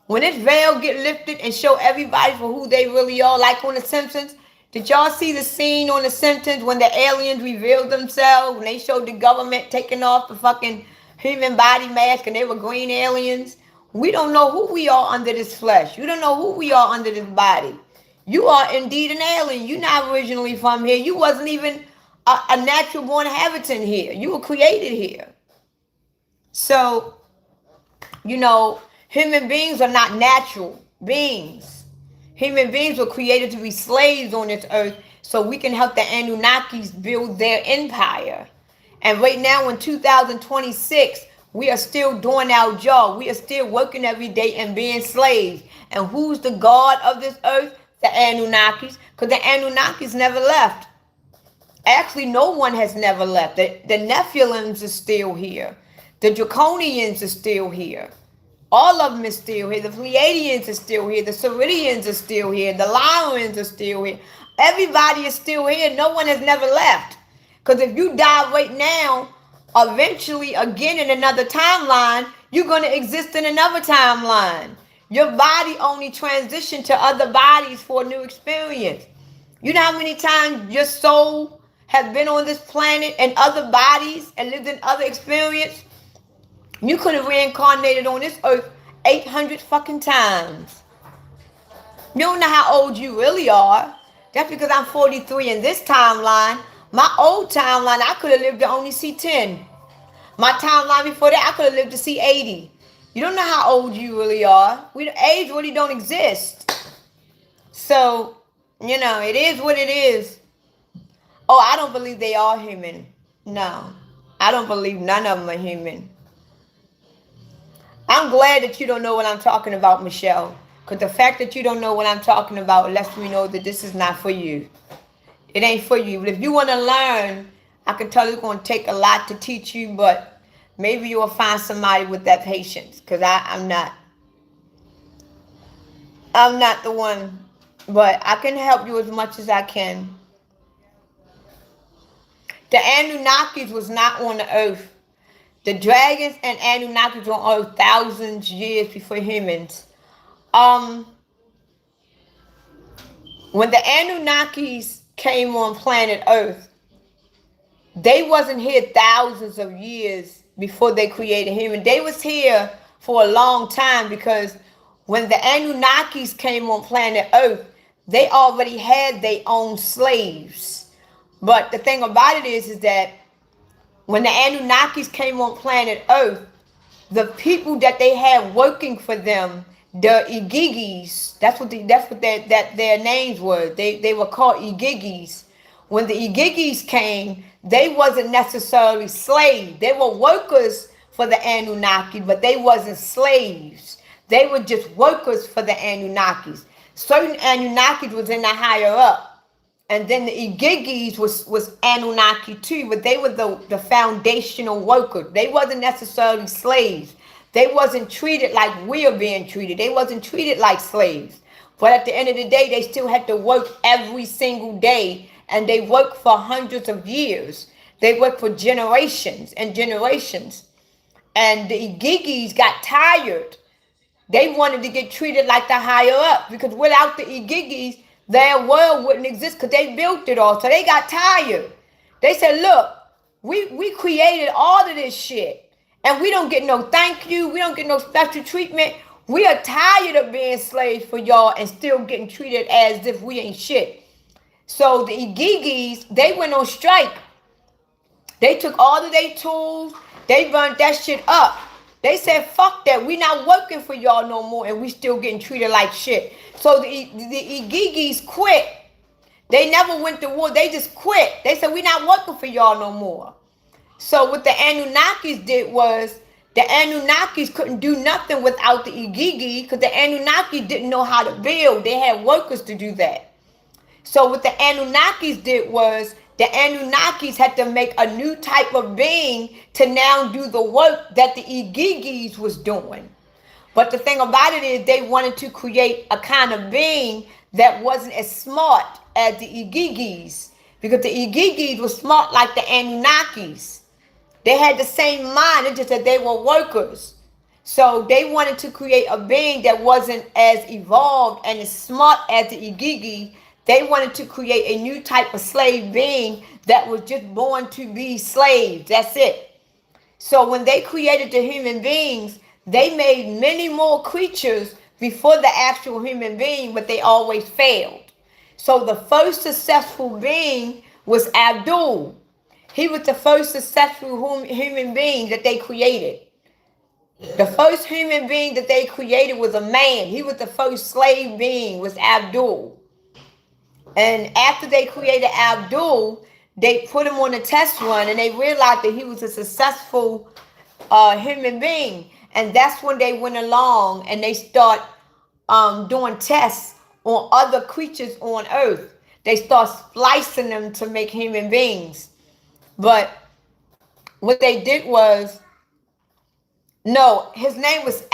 S1: When this veil get lifted and show everybody for who they really are, like on The Simpsons, did y'all see the scene on The Simpsons when the aliens revealed themselves, when they showed the government taking off the fucking human body mask and they were green aliens? We don't know who we are under this flesh. You don't know who we are under this body. You are indeed an alien. You're not originally from here. You wasn't even a natural born inhabitant here. You were created here. So, human beings are not natural beings. Human beings were created to be slaves on this earth so we can help the Anunnakis build their empire. And right now in 2026, We are still doing our job. We are still working every day and being slaves. And who's the God of this earth? The Anunnakis. Because the Anunnakis never left. Actually, no one has never left. The Nephilims are still here. The Draconians are still here. All of them are still here. The Pleiadians are still here. The Ceridians are still here. The Lyrians are still here. Everybody is still here. No one has never left. Because if you die right now, eventually, again in another timeline, you're going to exist in another timeline. Your body only transitioned to other bodies for a new experience. You know how many times your soul has been on this planet and other bodies and lived in other experience? You could have reincarnated on this earth 800 fucking times. You don't know how old you really are. That's because I'm 43 in this timeline. My old timeline, I could have lived to only see 10. My timeline before that, I could have lived to see 80. You don't know how old you really are. Age really don't exist. So, you know, it is what it is. Oh, I don't believe they are human. No, I don't believe none of them are human. I'm glad that you don't know what I'm talking about, Michelle. Because the fact that you don't know what I'm talking about lets me know that this is not for you. It ain't for you. But if you want to learn, I can tell you it's going to take a lot to teach you, but maybe you'll find somebody with that patience. Because I'm not the one. But I can help you as much as I can. The Anunnakis was not on the earth. The dragons and Anunnakis were on earth thousands of years before humans. When the Anunnakis came on planet Earth, they wasn't here thousands of years before they created human. They was here for a long time, because when the Anunnakis came on planet Earth, they already had their own slaves. But the thing about it is that when the Anunnakis came on planet Earth, the people that they had working for them, the Igigis, that's what their names were. They were called Igigis. When the Igigis came, they wasn't necessarily slaves. They were workers for the Anunnaki, but they wasn't slaves. They were just workers for the Anunnakis. Certain Anunnakis was in the higher up. And then the Igigis was Anunnaki too, but they were the foundational workers. They wasn't necessarily slaves. They wasn't treated like we are being treated. They wasn't treated like slaves. But at the end of the day, they still had to work every single day. And they worked for hundreds of years. They worked for generations and generations. And the Igigis got tired. They wanted to get treated like the higher up. Because without the Igigis, their world wouldn't exist, because they built it all. So they got tired. They said, look, we created all of this shit. And we don't get no thank you. We don't get no special treatment. We are tired of being slaves for y'all and still getting treated as if we ain't shit. So the Igigis, they went on strike. They took all of their tools. They burnt that shit up. They said, fuck that. We not working for y'all no more, and we still getting treated like shit. So the Igigis quit. They never went to war. They just quit. They said, we not working for y'all no more. So what the Anunnakis did was, the Anunnakis couldn't do nothing without the Igigi, because the Anunnakis didn't know how to build. They had workers to do that. So what the Anunnakis did was, the Anunnakis had to make a new type of being to now do the work that the Igigis was doing. But the thing about it is, they wanted to create a kind of being that wasn't as smart as the Igigis, because the Igigis were smart like the Anunnakis. They had the same mind, it's just that they were workers. So they wanted to create a being that wasn't as evolved and as smart as the Igigi. They wanted to create a new type of slave being that was just born to be slaves. That's it. So when they created the human beings, they made many more creatures before the actual human being, but they always failed. So the first successful being was Abdul. He was the first successful human being that they created. The first human being that they created was a man. He was the first slave being, was Abdul. And after they created Abdul, they put him on a test run, and they realized that he was a successful human being. And that's when they went along and they start doing tests on other creatures on earth. They start splicing them to make human beings. But what they did was, no, his name was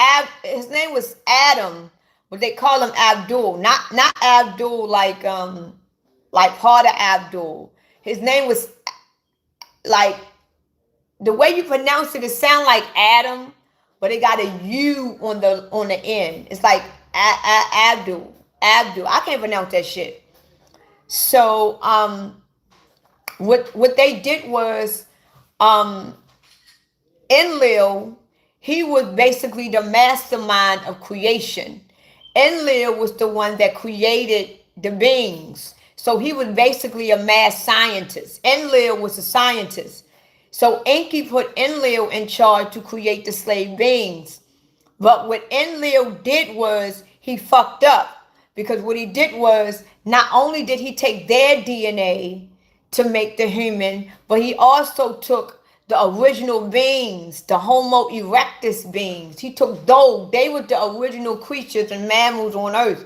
S1: Adam, but they call him Abdul. Not Abdul like part of Abdul. His name was, like, the way you pronounce it, it sound like Adam, but it got a U on the end. It's like Abdul. I can't pronounce that shit. So what they did was, Enlil, he was basically the mastermind of creation. Enlil was the one that created the beings. So he was basically a mad scientist. Enlil was a scientist. So Enki put Enlil in charge to create the slave beings. But what Enlil did was he fucked up. Because what he did was, not only did he take their DNA to make the human, but he also took the original beings, the Homo erectus beings. He took those. They were the original creatures and mammals on earth.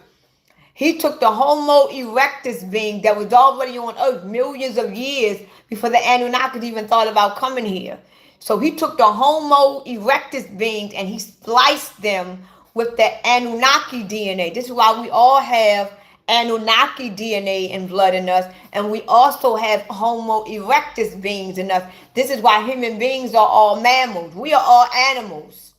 S1: He took the Homo erectus being that was already on earth millions of years before the Anunnaki even thought about coming here. So he took the Homo erectus beings and he spliced them with the Anunnaki DNA. This is why we all have Anunnaki DNA and blood in us, and we also have Homo erectus beings in us. This is why human beings are all mammals. We are all animals.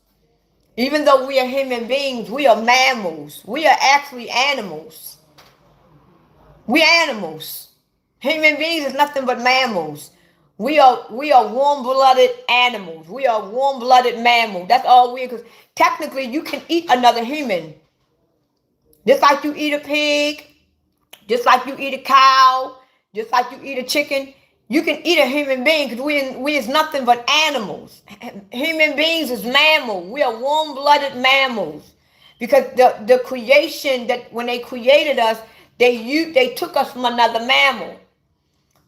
S1: Even though we are human beings, we are mammals. We are actually animals. We are animals. Human beings is nothing but mammals. We are warm-blooded animals. We are warm-blooded mammals. That's all we are. Because technically, you can eat another human. Just like you eat a pig, just like you eat a cow, just like you eat a chicken, you can eat a human being, because we is nothing but animals. Human beings is mammals. We are warm-blooded mammals. Because the creation, that when they created us, they took us from another mammal.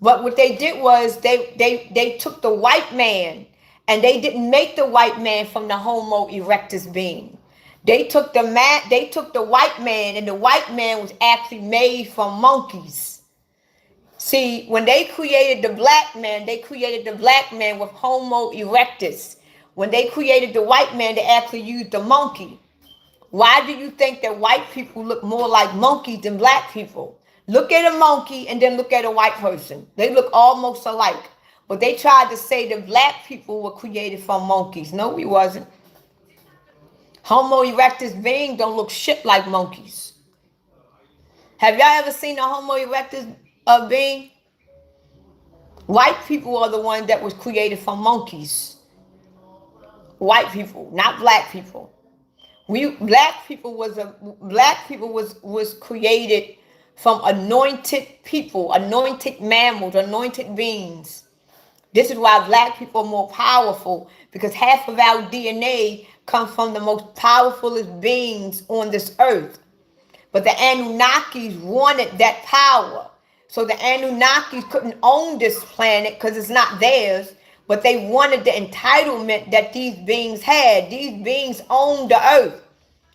S1: But what they did was they took the white man, and they didn't make the white man from the Homo erectus being. They took the white man, and the white man was actually made from monkeys. See, when they created the black man, they created the black man with Homo erectus. When they created the white man, they actually used the monkey. Why do you think that white people look more like monkeys than black people? Look at a monkey and then look at a white person. They look almost alike. But they tried to say that black people were created from monkeys. No, we wasn't. Homo erectus being don't look shit like monkeys. Have y'all ever seen a Homo erectus being? White people are the ones that was created from monkeys. White people, not black people. Black people was created from anointed people, anointed mammals, anointed beings. This is why black people are more powerful, because half of our DNA comes from the most powerfulest beings on this earth. But the Anunnakis wanted that power. So the Anunnakis couldn't own this planet because it's not theirs, but they wanted the entitlement that these beings had. These beings owned the earth.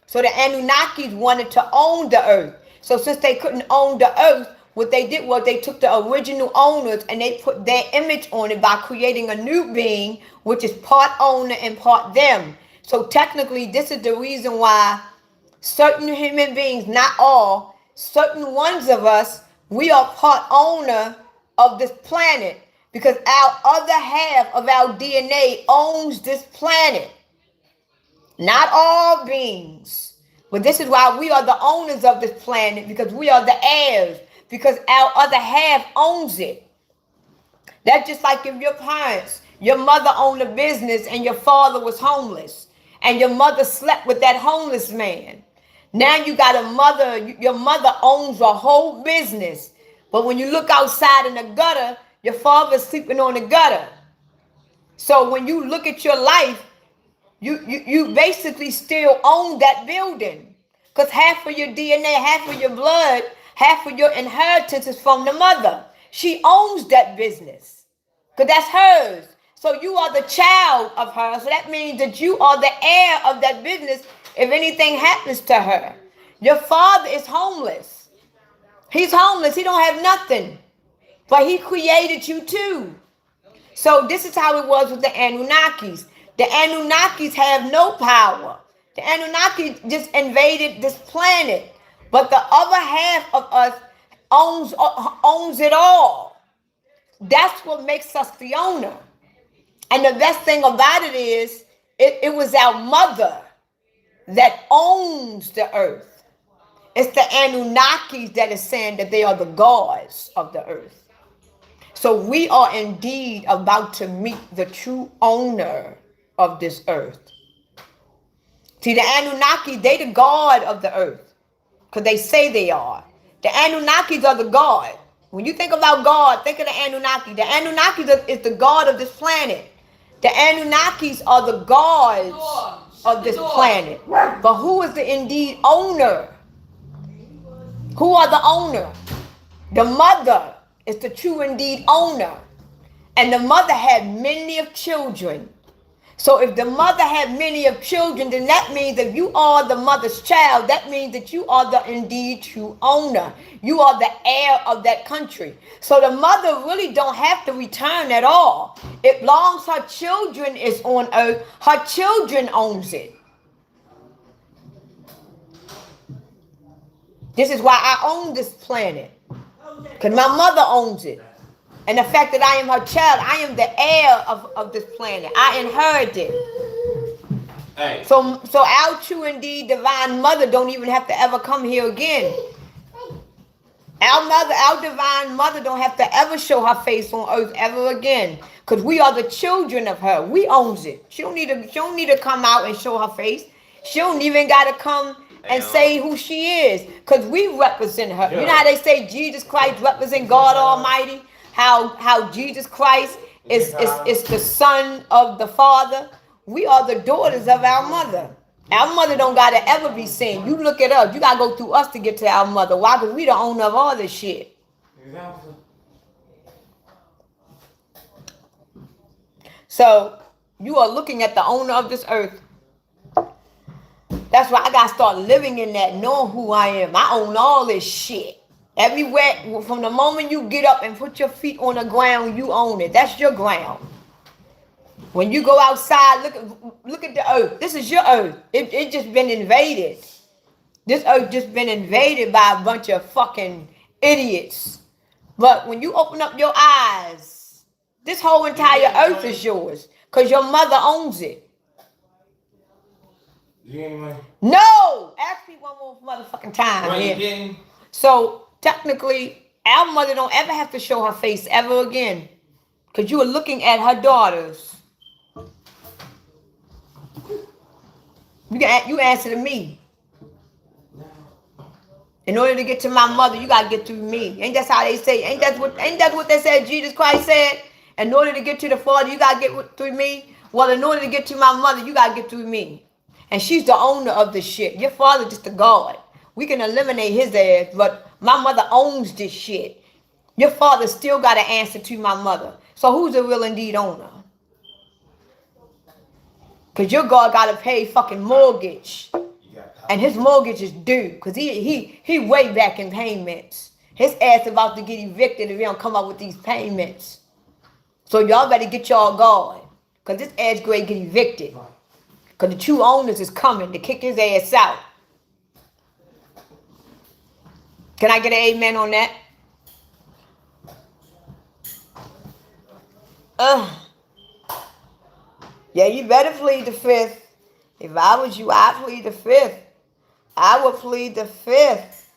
S1: So the Anunnakis wanted to own the earth. So since they couldn't own the earth, what they did was they took the original owners and they put their image on it by creating a new being, which is part owner and part them. So technically, this is the reason why certain human beings, not all, certain ones of us, we are part owner of this planet, because our other half of our DNA owns this planet. Not all beings. But this is why we are the owners of this planet, because we are the heirs, because our other half owns it. That's just like if your parents, your mother owned a business and your father was homeless, and your mother slept with that homeless man. Now you got a mother, your mother owns a whole business. But when you look outside in the gutter, your father's sleeping on the gutter. So when you look at your life, you basically still own that building. Because half of your DNA, half of your blood, half of your inheritance is from the mother. She owns that business. Because that's hers. So you are the child of her. So that means that you are the heir of that business if anything happens to her. Your father is homeless. He's homeless. He don't have nothing. But he created you too. So this is how it was with the Anunnakis. The Anunnakis have no power. The Anunnaki just invaded this planet. But the other half of us owns it all. That's what makes us the owner. And the best thing about it is, it was our mother that owns the earth. It's the Anunnakis that is saying that they are the gods of the earth. So we are indeed about to meet the true owner of this earth. See, the Anunnaki, they the god of the earth. Because they say they are. The Anunnakis are the god. When you think about God, think of the Anunnaki. The Anunnaki is the god of this planet. The Anunnakis are the gods of this planet. But who is the indeed owner? Who are the owner? The mother is the true indeed owner. And the mother had many of children. So if the mother had many of children, then that means that you are the mother's child. That means that you are the indeed true owner. You are the heir of that country. So the mother really don't have to return at all. As long as her children is on earth, her children owns it. This is why I own this planet. Because my mother owns it. And the fact that I am her child, I am the heir of this planet. I inherit it.
S4: Hey.
S1: So our true indeed divine mother don't even have to ever come here again. Our divine mother don't have to ever show her face on earth ever again. Because we are the children of her. We owns it. She don't need to come out and show her face. She don't even gotta come and say who she is. Because we represent her. You know how they say Jesus Christ represent God Almighty? How Jesus Christ is the son of the Father. We are the daughters of our mother. Our mother don't gotta ever be seen. You look it up. You gotta go through us to get to our mother. Why? Because we the owner of all this shit.
S4: Exactly.
S1: So you are looking at the owner of this earth. That's why I gotta start living in that, knowing who I am. I own all this shit. Everywhere, from the moment you get up and put your feet on the ground, you own it. That's your ground. When you go outside, look at the earth. This is your earth. It just been invaded. This earth just been invaded by a bunch of fucking idiots. But when you open up your eyes, this whole entire earth is yours. Because your mother owns it. No! Ask me one more motherfucking time. Yeah. So, technically, our mother don't ever have to show her face ever again. Because you are looking at her daughters. You answer to me. In order to get to my mother, you got to get through me. Ain't that how they say? Ain't that what they said Jesus Christ said? In order to get to the Father, you got to get through me. Well, in order to get to my mother, you got to get through me. And she's the owner of this shit. Your father just a God. We can eliminate his ass, but my mother owns this shit. Your father still got to answer to my mother. So who's the real indeed owner? Because your God got to pay fucking mortgage. And his mortgage is due. Because he way back in payments. His ass about to get evicted if he don't come up with these payments. So y'all better get y'all going. Because this ass going to get evicted. Because the true owners is coming to kick his ass out. Can I get an amen on that? Yeah, you better plead the fifth. If I was you, I'd plead the fifth. I would plead the fifth.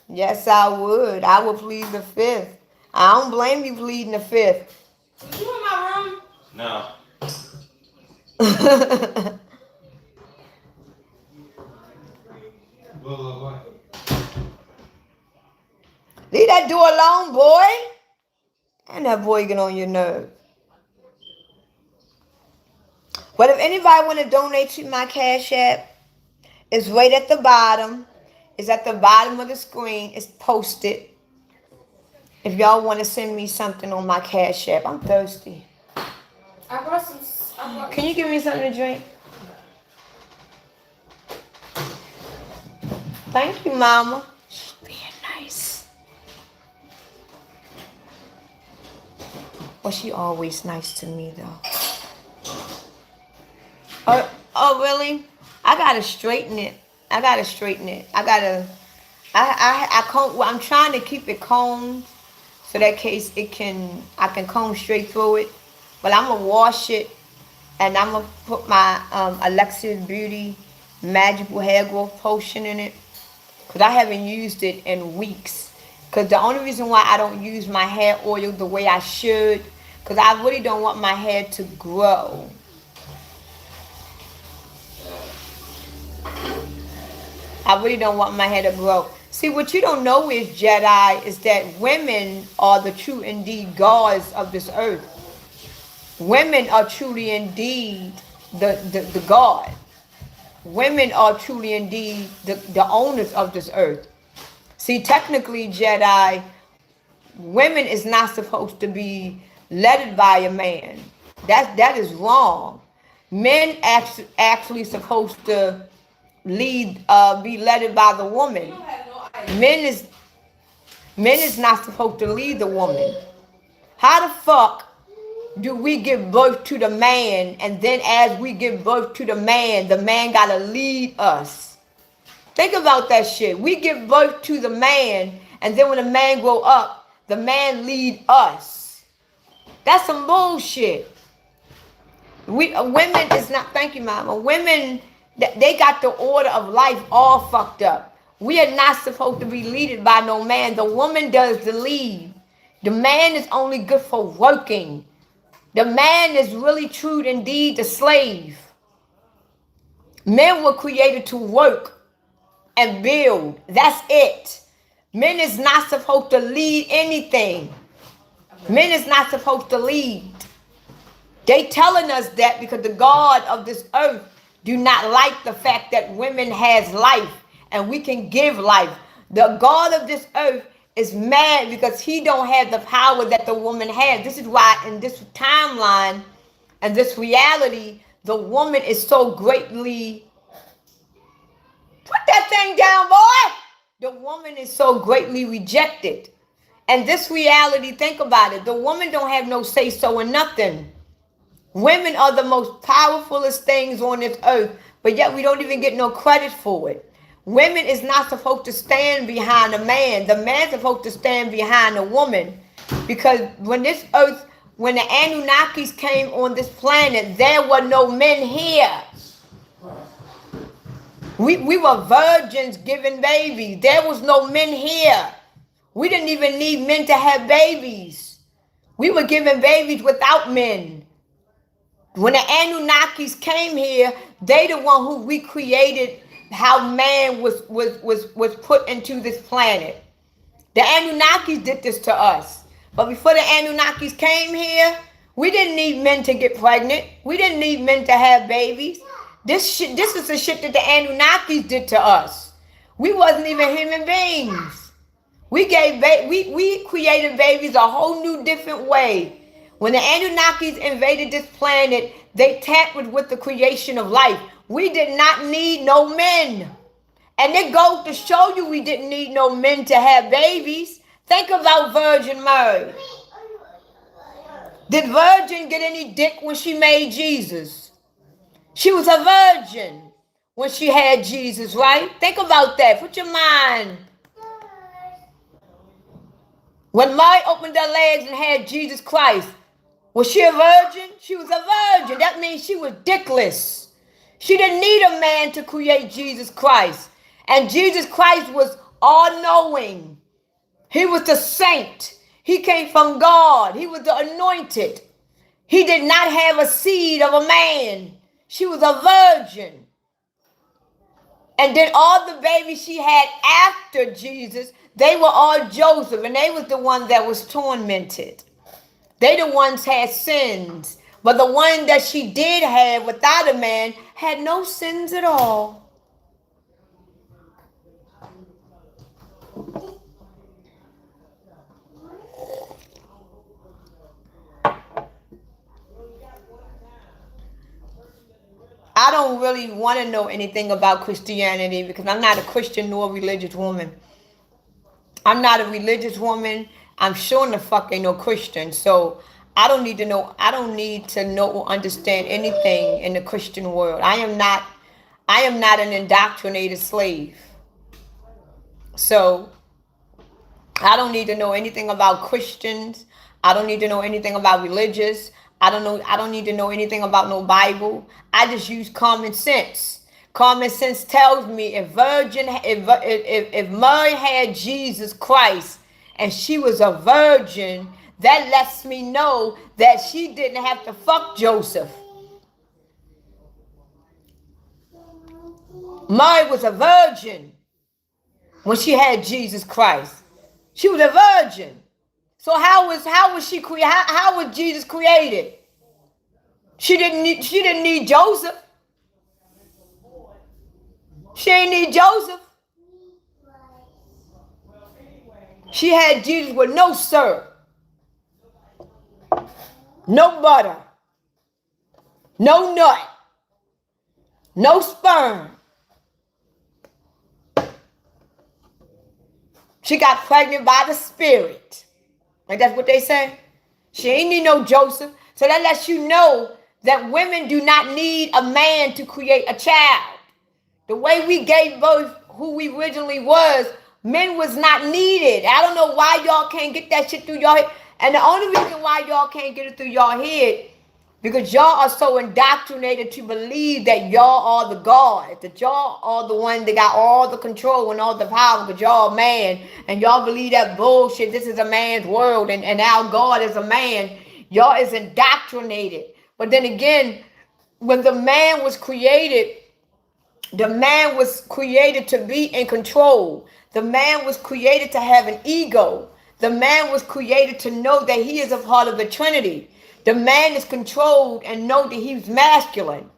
S1: Yes, I would. I would plead the fifth. I don't blame you pleading the fifth.
S2: Was you in my room?
S4: No.
S1: Leave that door alone, boy. And that boy get on your nerve. But if anybody want to donate to my Cash App, it's right at the bottom. It's at the bottom of the screen. It's posted. If y'all want to send me something on my Cash App, I'm thirsty.
S2: I brought some.
S1: Can you give me something to drink? Thank you, Mama. She's being nice. Well, she always nice to me, though. Oh, really? I gotta straighten it. I comb. Well, I'm trying to keep it combed, so that case I can comb straight through it. But I'm gonna wash it, and I'm gonna put my Alexia's Beauty Magical Hair Growth Potion in it, cause I haven't used it in weeks. Cause the only reason why I don't use my hair oil the way I should, cause I really don't want my hair to grow. I really don't want my hair to grow. See, what you don't know is, Jedi, is that women are the true indeed gods of this earth. Women are truly indeed the God. Women are truly indeed the owners of this earth. See, technically, Jedi, women is not supposed to be led by a man. That is wrong. Men actually supposed to be led by the woman. Men is not supposed to lead the woman. How the fuck do we give birth to the man, and then as we give birth to the man gotta lead us? Think about that shit. We give birth to the man, and then when the man grow up, the man lead us. That's some bullshit. Women is not. Thank you, Mama. Women, they got the order of life all fucked up. We are not supposed to be leaded by no man. The woman does the lead. The man is only good for working. The man is really true indeed the slave. Men were created to work and build. That's it. Men is not supposed to lead anything. Men is not supposed to lead. They telling us that because the God of this earth do not like the fact that women has life and we can give life. The God of this earth is mad because he don't have the power that the woman has. This is why in this timeline and this reality, the woman is so greatly... Put that thing down, boy! The woman is so greatly rejected. And this reality, think about it. The woman don't have no say-so in nothing. Women are the most powerfulest things on this earth, but yet we don't even get no credit for it. Women is not supposed to stand behind a man. The man's supposed to stand behind a woman. Because when the Anunnakis came on this planet, there were no men here. We were virgins giving babies. There was no men here. We didn't even need men to have babies. We were giving babies without men. When the Anunnakis came here, they the one who recreated how man was put into this planet. The Anunnakis did this to us. But before the Anunnakis came here, we didn't need men to get pregnant. We didn't need men to have babies. This is the shit that the Anunnakis did to us. We wasn't even human beings. We created babies a whole new different way. When the Anunnakis invaded this planet, they tampered with the creation of life. We did not need no men. And it goes to show you we didn't need no men to have babies. Think about Virgin Mary. Did Virgin get any dick when she made Jesus? She was a virgin when she had Jesus, right? Think about that. Put your mind. When Mary opened her legs and had Jesus Christ, was she a virgin? She was a virgin. That means she was dickless. She didn't need a man to create Jesus Christ. And Jesus Christ was all-knowing. He was the saint. He came from God. He was the anointed. He did not have a seed of a man. She was a virgin. And then all the babies she had after Jesus, they were all Joseph. And they was the one that was tormented. They the ones had sins. But the one that she did have without a man had no sins at all. don't really want to know anything about Christianity because I'm not a Christian nor a religious woman. I'm not a religious woman. I'm sure in the fuck ain't no Christian. So I don't need to know. I don't need to know or understand anything in the Christian world. I am not an indoctrinated slave. So I don't need to know anything about Christians. I don't need to know anything about religious. I don't need to know anything about no Bible. I just use common sense. Common sense tells me if Mary had Jesus Christ and she was a virgin, that lets me know that she didn't have to fuck Joseph. Mary was a virgin when she had Jesus Christ. She was a virgin. So how was Jesus created? She didn't need Joseph. She ain't need Joseph. She had Jesus with no syrup, no butter, no nut, no sperm. She got pregnant by the Spirit. Like that's what they say. She ain't need no Joseph. So that lets you know that women do not need a man to create a child. The way we gave birth, who we originally was, men was not needed. I don't know why y'all can't get that shit through your head. And the only reason why y'all can't get it through your head, because y'all are so indoctrinated to believe that y'all are the gods, that y'all are the one that got all the control and all the power, because y'all a man, and y'all believe that bullshit, this is a man's world, and our God is a man. Y'all is indoctrinated. But then again, when the man was created to be in control. The man was created to have an ego. The man was created to know that he is a part of the Trinity. The man is controlled and know that he's masculine.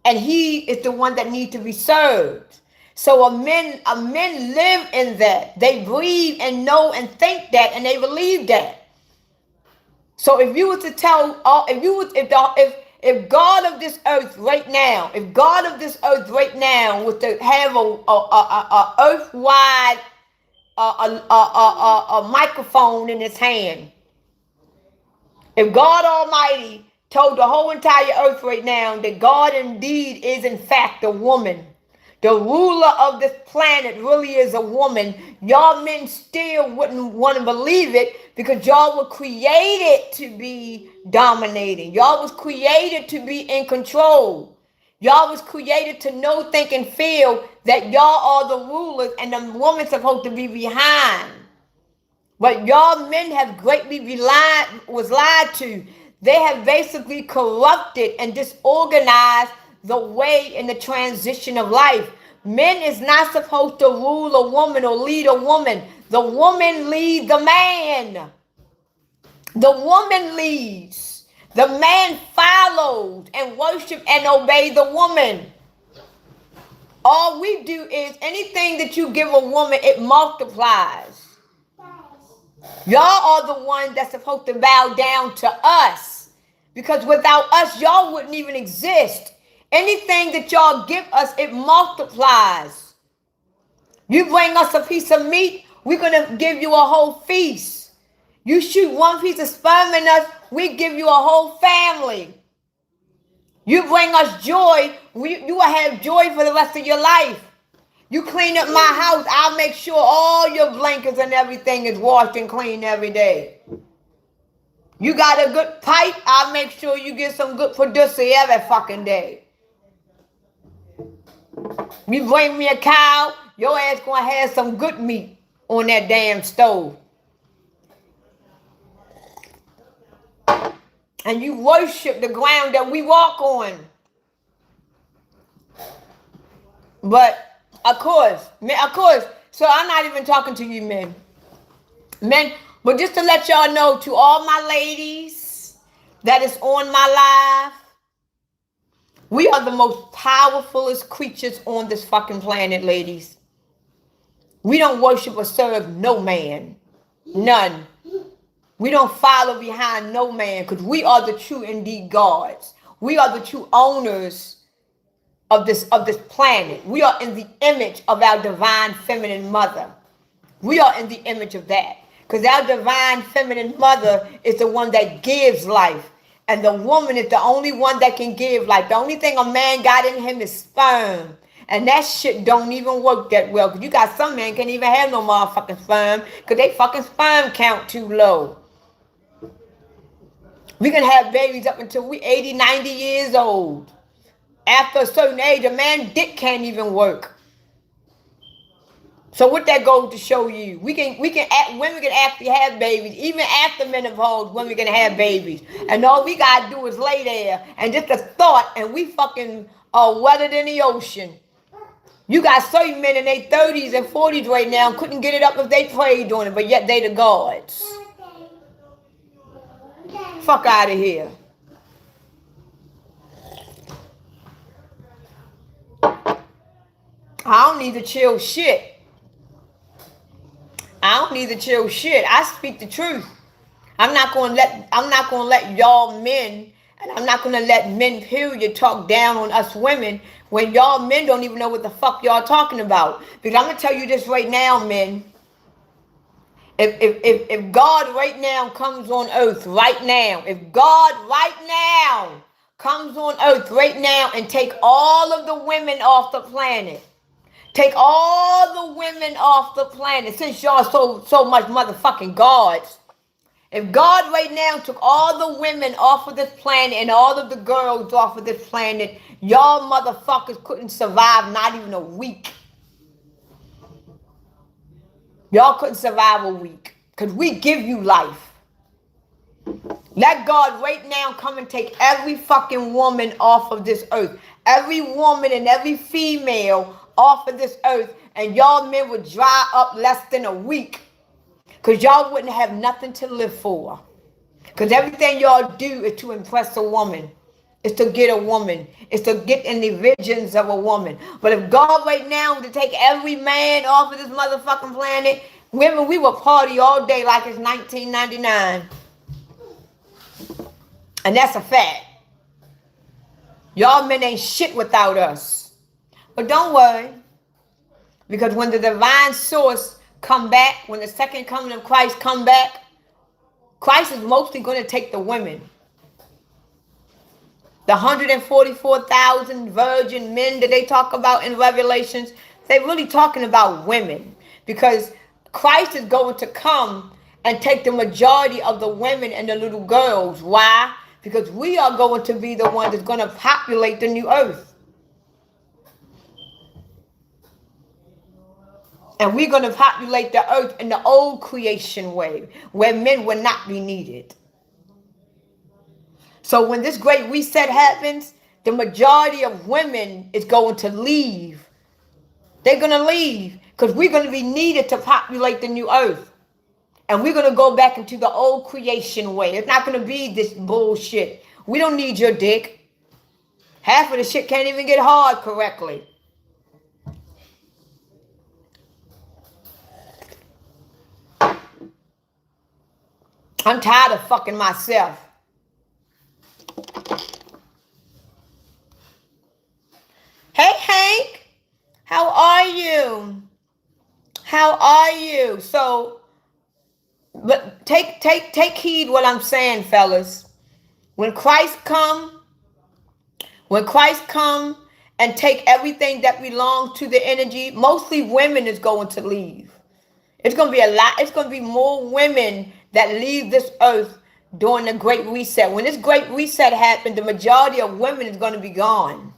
S1: And he is the one that needs to be served. So a men live in that. They breathe and know and think that, and they believe that. So if you were to tell, if God of this earth right now, was to have a earth-wide a microphone in his hand, if God Almighty told the whole entire earth right now that God indeed is in fact a woman, the ruler of this planet really is a woman, y'all men still wouldn't want to believe it because y'all were created to be dominating. Y'all was created to be in control. Y'all was created to know, think, and feel that y'all are the rulers and the woman's supposed to be behind. But y'all men have greatly was lied to. They have basically corrupted and disorganized the way in the transition of life. Men is not supposed to rule a woman or lead a woman. The woman leads the man. The woman leads. The man follows and worships and obeys the woman. All we do is anything that you give a woman, it multiplies. Y'all are the one that's supposed to bow down to us. Because without us, y'all wouldn't even exist. Anything that y'all give us, it multiplies. You bring us a piece of meat, we're going to give you a whole feast. You shoot one piece of sperm in us, we give you a whole family. You bring us joy, you will have joy for the rest of your life. You clean up my house, I'll make sure all your blankets and everything is washed and cleaned every day. You got a good pipe, I'll make sure you get some good publicity every fucking day. You bring me a cow, your ass gonna have some good meat on that damn stove. And you worship the ground that we walk on. But of course, so I'm not even talking to you men. But just to let y'all know, to all my ladies that is on my live, we are the most powerfulest creatures on this fucking planet, ladies. We don't worship or serve no man. None. We don't follow behind no man because we are the true indeed gods. We are the true owners of this planet. We are in the image of our divine feminine mother. We are in the image of that. Because our divine feminine mother is the one that gives life. And the woman is the only one that can give life. The only thing a man got in him is sperm. And that shit don't even work that well. Because you got some men can't even have no motherfucking sperm. Because they fucking sperm count too low. We can have babies up until we 80, 90 years old. After a certain age, a man's dick can't even work. So what that goes to show you, women can actually have babies. Even after menopause, women can have babies. And all we gotta do is lay there and just a thought, and we fucking are wetter than the ocean. You got certain men in their 30s and 40s right now couldn't get it up if they prayed on it, but yet they the gods. Fuck out of here. I don't need to chill shit. I speak the truth. I'm not gonna let y'all men, and I'm not gonna let men period talk down on us women when y'all men don't even know what the fuck y'all talking about. Because I'm gonna tell you this right now, men. If God right now comes on earth right now, if God right now comes on earth right now and take all of the women off the planet, take all the women off the planet, since y'all so much motherfucking gods. If God right now took all the women off of this planet and all of the girls off of this planet, y'all motherfuckers couldn't survive not even a week. Y'all couldn't survive a week. Because we give you life. Let God right now come and take every fucking woman off of this earth. Every woman and every female off of this earth. And y'all men would dry up less than a week. Because y'all wouldn't have nothing to live for. Because everything y'all do is to impress a woman. It's to get a woman. It's to get in the visions of a woman. But if God right now were to take every man off of this motherfucking planet, women, we will party all day like it's 1999. And that's a fact. Y'all men ain't shit without us. But don't worry. Because when the divine source come back, when the second coming of Christ come back, Christ is mostly going to take the women. The 144,000 virgin men that they talk about in Revelations, they're really talking about women. Because Christ is going to come and take the majority of the women and the little girls. Why? Because we are going to be the one that's going to populate the new earth. And we're going to populate the earth in the old creation way, where men will not be needed. So when this great reset happens, the majority of women is going to leave. They're going to leave because we're going to be needed to populate the new earth. And we're going to go back into the old creation way. It's not going to be this bullshit. We don't need your dick. Half of the shit can't even get hard correctly. I'm tired of fucking myself. Hey, Hank. How are you? How are you? So, but take heed what I'm saying, fellas. When Christ come and take everything that belongs to the energy, mostly women is going to leave. It's going to be a lot. It's going to be more women that leave this earth during the Great Reset. When this Great Reset happened, the majority of women is going to be gone.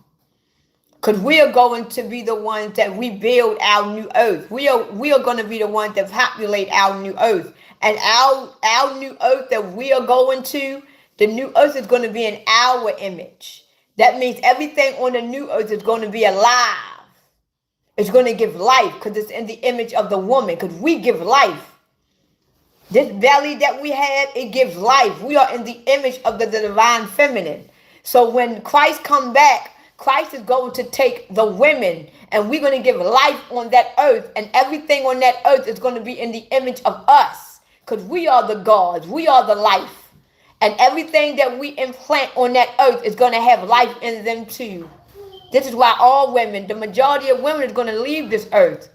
S1: Because we are going to be the ones that rebuild our new earth. We are going to be the ones that populate our new earth. And our new earth that we are going to, the new earth is going to be in our image. That means everything on the new earth is going to be alive. It's going to give life because it's in the image of the woman. Because we give life. This belly that we have, it gives life. We are in the image of the divine feminine. So when Christ come back, Christ is going to take the women and we're going to give life on that earth. And everything on that earth is going to be in the image of us. Because we are the gods. We are the life. And everything that we implant on that earth is going to have life in them too. This is why all women, the majority of women is going to leave this earth.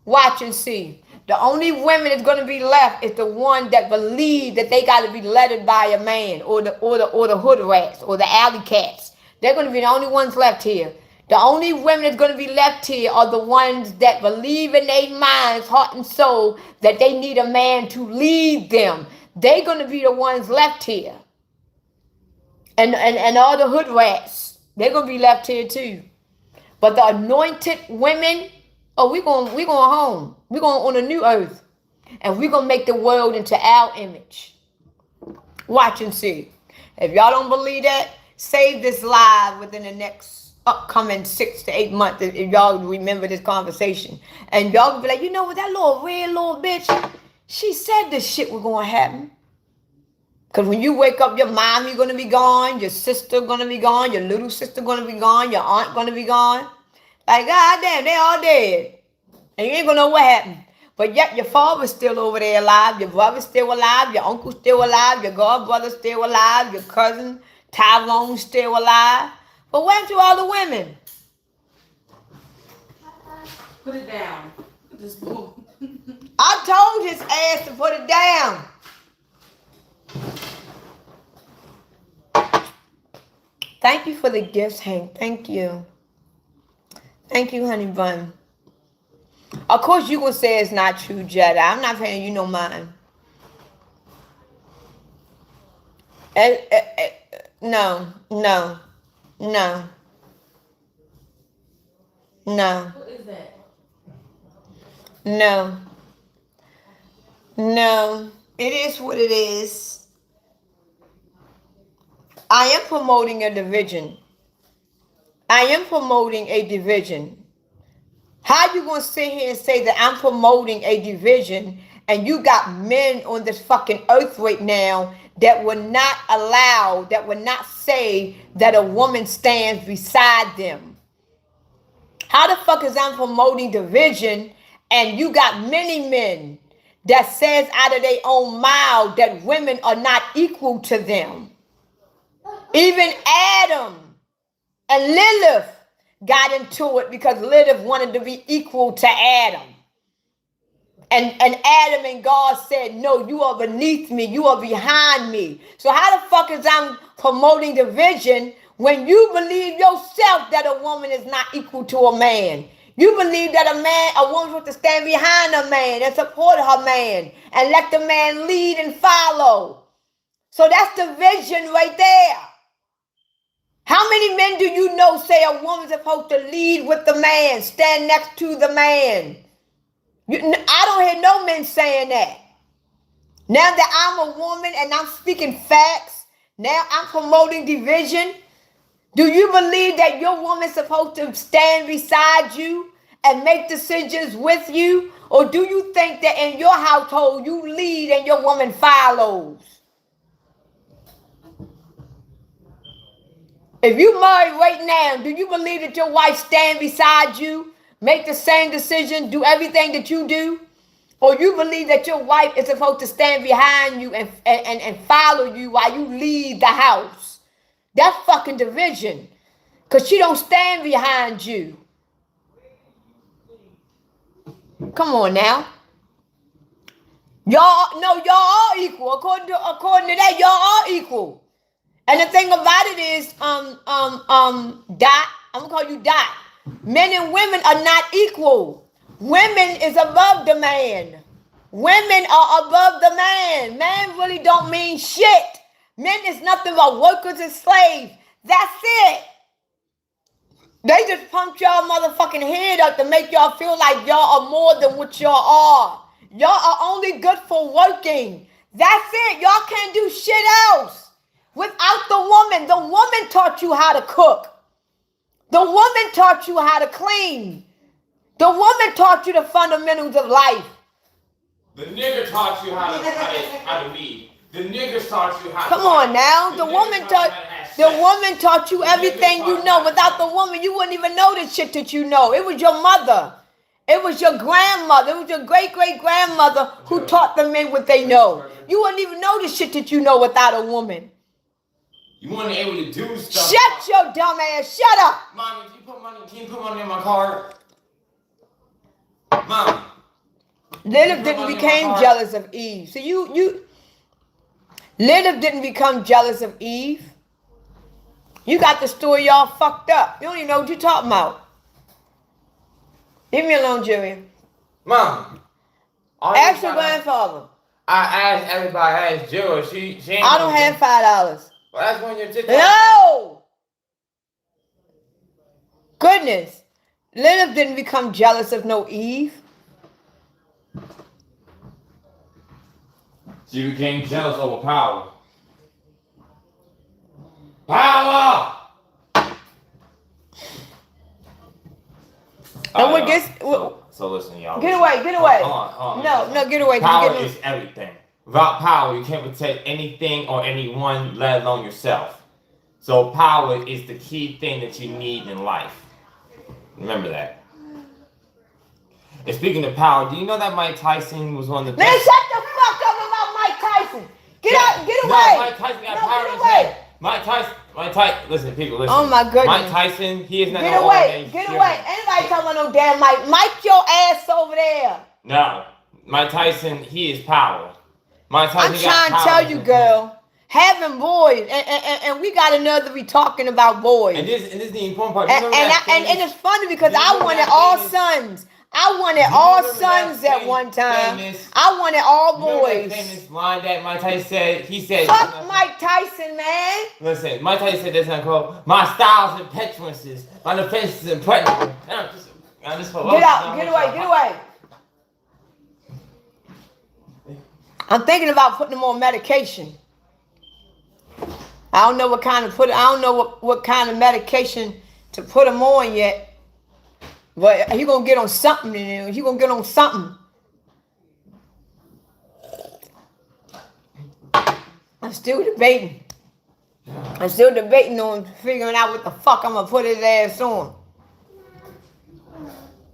S1: Watch and see. The only women that's going to be left is the one that believe that they got to be led by a man, or the hood rats, or the alley cats. They're going to be the only ones left here. The only women that's going to be left here are the ones that believe in their minds, heart and soul, that they need a man to lead them. They're going to be the ones left here. And all the hood rats, they're going to be left here too. But the anointed women, oh, we're going home. We're going on a new earth. And we're going to make the world into our image. Watch and see. If y'all don't believe that, save this live within the next upcoming 6 to 8 months. If y'all remember this conversation. And y'all will be like, you know what, that little red little bitch, she said this shit was going to happen. Because when you wake up, your mommy going to be gone, your sister going to be gone, your little sister going to be gone, your aunt going to be gone. Like, goddamn, they all dead. And you ain't going to know what happened. But yet your father's still over there alive, your brother's still alive, your uncle's still alive, your god brother's still alive, your cousin Tyrone's still alive. But where to all the women?
S2: Put it down. Put this book.
S1: I told his ass to put it down. Thank you for the gifts, Hank. Thank you. Thank you, honey bun. Of course, you gonna say it's not true, Jedi. I'm not paying you no mind. No.
S2: What is that?
S1: No. It is what it is. I am promoting a division. I am promoting a division. How you gonna sit here and say that I'm promoting a division and you got men on this fucking earth right now that will not allow, that will not say that a woman stands beside them? How the fuck is I'm promoting division and you got many men that says out of their own mouth that women are not equal to them? Even Adam and Lilith got into it because Lilith wanted to be equal to Adam. And Adam and God said, no, you are beneath me. You are behind me. So how the fuck is I'm promoting division when you believe yourself that a woman is not equal to a man? You believe that a woman's supposed to stand behind a man and support her man and let the man lead and follow. So that's division right there. How many men do you know say a woman's supposed to lead with the man, stand next to the man? I don't hear no men saying that. Now that I'm a woman and I'm speaking facts, now I'm promoting division. Do you believe that your woman's supposed to stand beside you and make decisions with you? Or do you think that in your household you lead and your woman follows? If you married right now, do you believe that your wife stand beside you, make the same decision, do everything that you do? Or you believe that your wife is supposed to stand behind you and follow you while you lead the house? That's fucking division. Because she don't stand behind you. Come on now. Y'all are equal. According to that, y'all are equal. And the thing about it is, Dot, I'm gonna call you Dot. Men and women are not equal. Women is above the man. Women are above the man. Man really don't mean shit. Men is nothing but workers and slaves. That's it. They just pumped y'all motherfucking head up to make y'all feel like y'all are more than what y'all are. Y'all are only good for working. That's it. Y'all can't do shit else. Without the woman taught you how to cook. The woman taught you how to clean. The woman taught you the fundamentals of life.
S4: The nigger taught you how to lead. The nigger taught you how to...
S1: Come on now. The woman taught you everything you know. Without the woman, you wouldn't even know the shit that you know. It was your mother. It was your grandmother. It was your great-great-grandmother who taught the men what they know. You wouldn't even know the shit that you know without a woman.
S4: You weren't able to do stuff.
S1: Shut your dumb ass. Shut up.
S4: Mommy, can you put money in my card? Mom.
S1: Lilith didn't become jealous of Eve. So Lilith didn't become jealous of Eve. You got the story all fucked up. You don't even know what you're talking about. Leave me alone, Jimmy.
S4: Mom.
S1: Ask your grandfather.
S4: I asked everybody. I asked Jill. She ain't.
S1: I don't have $5.
S4: Well, that's when your TikTok.
S1: No! Goodness. Lilith didn't become jealous of no Eve.
S4: She became jealous over power. Power!
S1: And what gets...
S4: So listen, y'all.
S1: Get away.
S4: Hold on.
S1: No, get away.
S4: Power is everything. Without power, you can't protect anything or anyone, let alone yourself. So power is the key thing that you need in life. Remember that. And speaking of power, do you know that Mike Tyson was one of the
S1: Man,
S4: best?
S1: shut the fuck up about Mike Tyson. Get away.
S4: No, Mike Tyson got power in his
S1: away.
S4: head. Mike Tyson, listen, people, listen.
S1: Oh my goodness.
S4: Mike Tyson, he is not
S1: Get
S4: no
S1: away.
S4: ordinary
S1: Get
S4: human.
S1: away. Anybody talking about no damn Mike? Mike your ass over there.
S4: No, Mike Tyson, he is power. Mike Tyson
S1: I'm
S4: got
S1: trying to
S4: power
S1: tell
S4: in
S1: you,
S4: his
S1: girl.
S4: head.
S1: Having boys, and we got another we talking about boys.
S4: And this is the important part. You
S1: And,
S4: remember that
S1: and
S4: famous-
S1: it's funny because
S4: you
S1: I
S4: remember
S1: wanted
S4: that
S1: all
S4: famous-
S1: sons. I wanted
S4: You
S1: all
S4: remember that
S1: sons at one time.
S4: famous-
S1: I wanted all
S4: You remember that
S1: boys.
S4: famous line that Mike Tyson said? He said,
S1: Fuck Mike Tyson, man.
S4: Listen, Mike Tyson said this and I quote, my styles and petulances, my defenses and prejudice.
S1: Get out. Get away. I'm thinking about putting him on medication. I don't know what kind of medication to put him on yet. But he gonna get on something, he gonna get on something. I'm still debating on figuring out what the fuck I'm gonna put his ass on.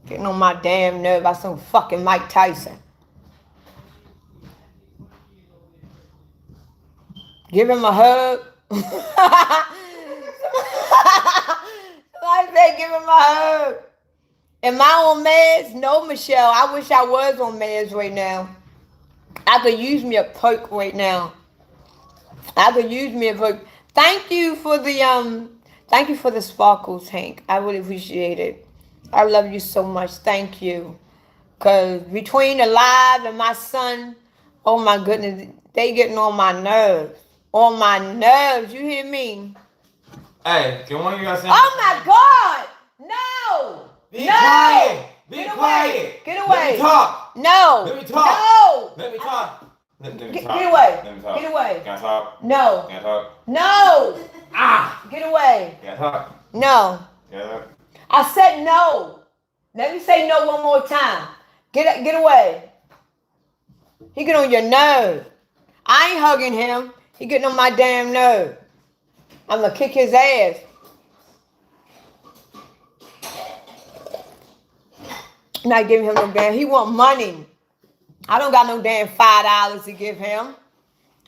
S1: Getting on my damn nerve about some fucking Mike Tyson. Give him a hug. Somebody say give him a hug. Am I on meds? No, Michelle. I wish I was on meds right now. I could use me a perk right now. Thank you for the sparkles, Hank. I really appreciate it. I love you so much. Thank you. Cause between Alive and my son, oh my goodness, they getting on my nerves. On my nerves, you hear me?
S4: Hey, can one of you guys say?
S1: Oh my God! No!
S4: Be
S1: No!
S4: quiet! Be
S1: Get
S4: quiet!
S1: away! Get
S4: Let
S1: away!
S4: me talk!
S1: No!
S4: Let me talk!
S1: No!
S4: Let me talk! Let me
S1: Get
S4: talk.
S1: away!
S4: Let me talk.
S1: Get away!
S4: Can I talk?
S1: No!
S4: Can I talk?
S1: No!
S4: Ah!
S1: Get away!
S4: Can I talk?
S1: No!
S4: Can I talk?
S1: I said no! Let me say no one more time. Get away! He get on your nerve. I ain't hugging him. He getting on my damn nerve. I'm gonna kick his ass. I'm not giving him no damn. He want money. I don't got no damn $5 to give him.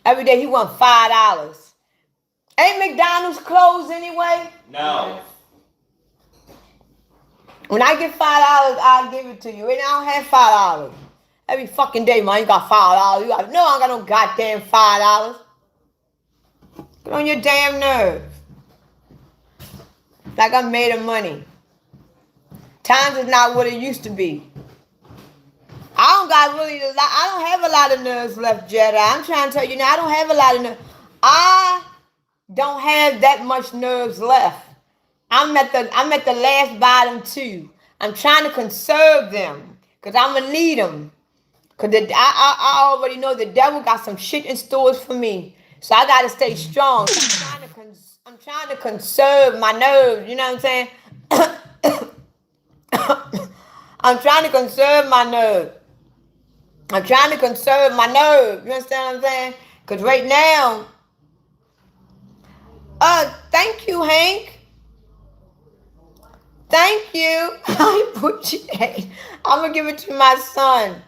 S1: Every day he want $5. Ain't McDonald's closed anyway?
S4: No.
S1: When I get $5, I'll give it to you. And I don't have $5. Every fucking day, man, you got $5. No, I don't got no goddamn $5. Get on your damn nerves. Like I'm made of money. Times is not what it used to be. I don't have a lot of nerves left, Jedi. I'm trying to tell you now, I don't have a lot of nerves. I don't have that much nerves left. I'm at the last bottom too. I'm trying to conserve them because I'm gonna need them. Cause I already know the devil got some shit in stores for me, so I gotta stay strong. I'm trying to conserve my nerves. You know what I'm saying? I'm trying to conserve my nerve. You understand what I'm saying? Cause right now, thank you, Hank. Thank you. I put you. I'm gonna give it to my son.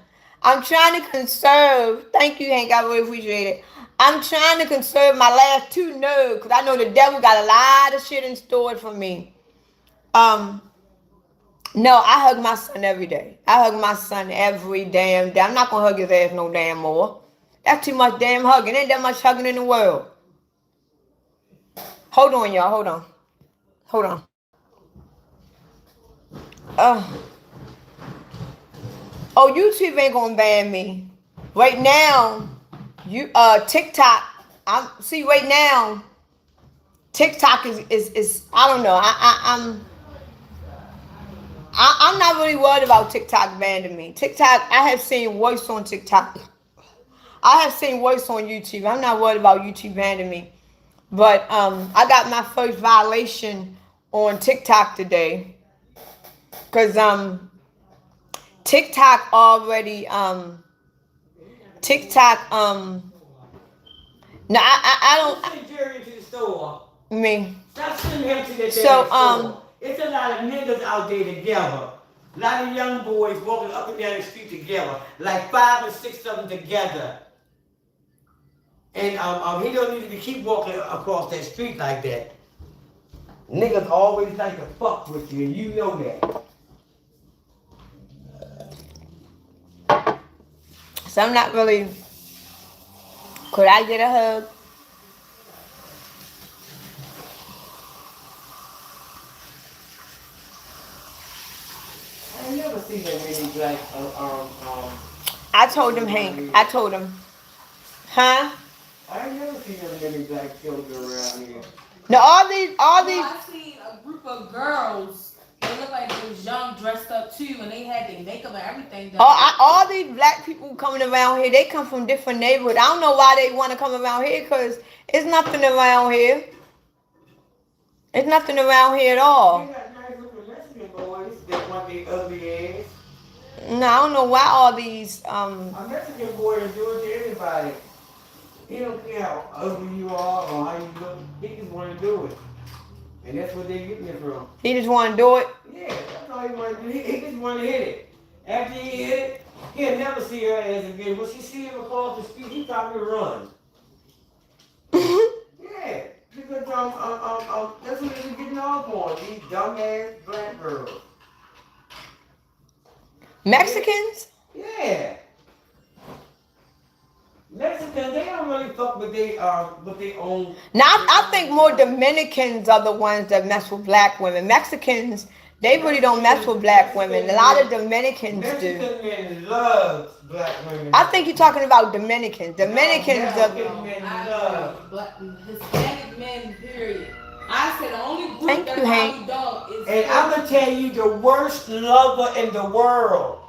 S1: I'm trying to conserve. Thank you, Hank. I really appreciate it. I'm trying to conserve my last 2 no, because I know the devil got a lot of shit in store for me. No, I hug my son every day. I hug my son every damn day. I'm not gonna hug his ass no damn more. That's too much damn hugging. Ain't that much hugging in the world. Hold on, y'all. Hold on. Hold on. Oh, YouTube ain't gonna ban me. Right now, TikTok. Right now, TikTok is I don't know. I'm not really worried about TikTok banning me. TikTok, I have seen worse on TikTok. I have seen worse on YouTube. I'm not worried about YouTube banning me. But I got my first violation on TikTok today. Cause TikTok already no, I don't
S3: Send Jerry to the store.
S1: me.
S3: Stop sending him to the damn
S1: So,
S3: store. It's a lot of niggas out there together. A lot of young boys walking up and down the street together. Like 5 or 6 of them together. And he don't need to keep walking across that street like that. Niggas always like to fuck with you, and you know that.
S1: So I'm not really. Could I get a hug?
S3: I ain't never seen that many black
S1: I told him, Hank. I told him. Huh?
S3: I ain't never seen that many black children around here.
S1: No, all these.
S2: I seen a group of girls. They looked like they was young, dressed up too, and they had their makeup and everything done.
S1: All these black people coming around here, they come from different neighborhoods. I don't know why they want to come around here, because it's nothing around here. It's nothing around here at all.
S3: They got nice looking Mexican boys that want their ugly ass.
S1: No, I don't know why all these.
S3: A Mexican boy will do it to anybody. He don't care how ugly you are or how you look. He just want to do it. And that's what they getting it from.
S1: He just want to do it.
S3: Yeah, that's all he want to do. He just want to hit it. After he hit it, he'll never see her ass again. When she see him across the street, he probably run. Yeah, because that's what they're getting off on. These dumbass black girls.
S1: Mexicans?
S3: Yeah. Mexicans, they don't really fuck with their own.
S1: Now, I think more Dominicans are the ones that mess with black women. Mexicans, they really don't mess with black women. A lot of Dominicans do.
S3: Mexican men love black women.
S1: I think you're talking about Dominicans. Dominicans are.
S2: Hispanic men, period. I said the only group
S1: Thank
S2: that
S1: you, Hank.
S2: probably dog is.
S3: And I'm gonna tell you the worst lover in the world,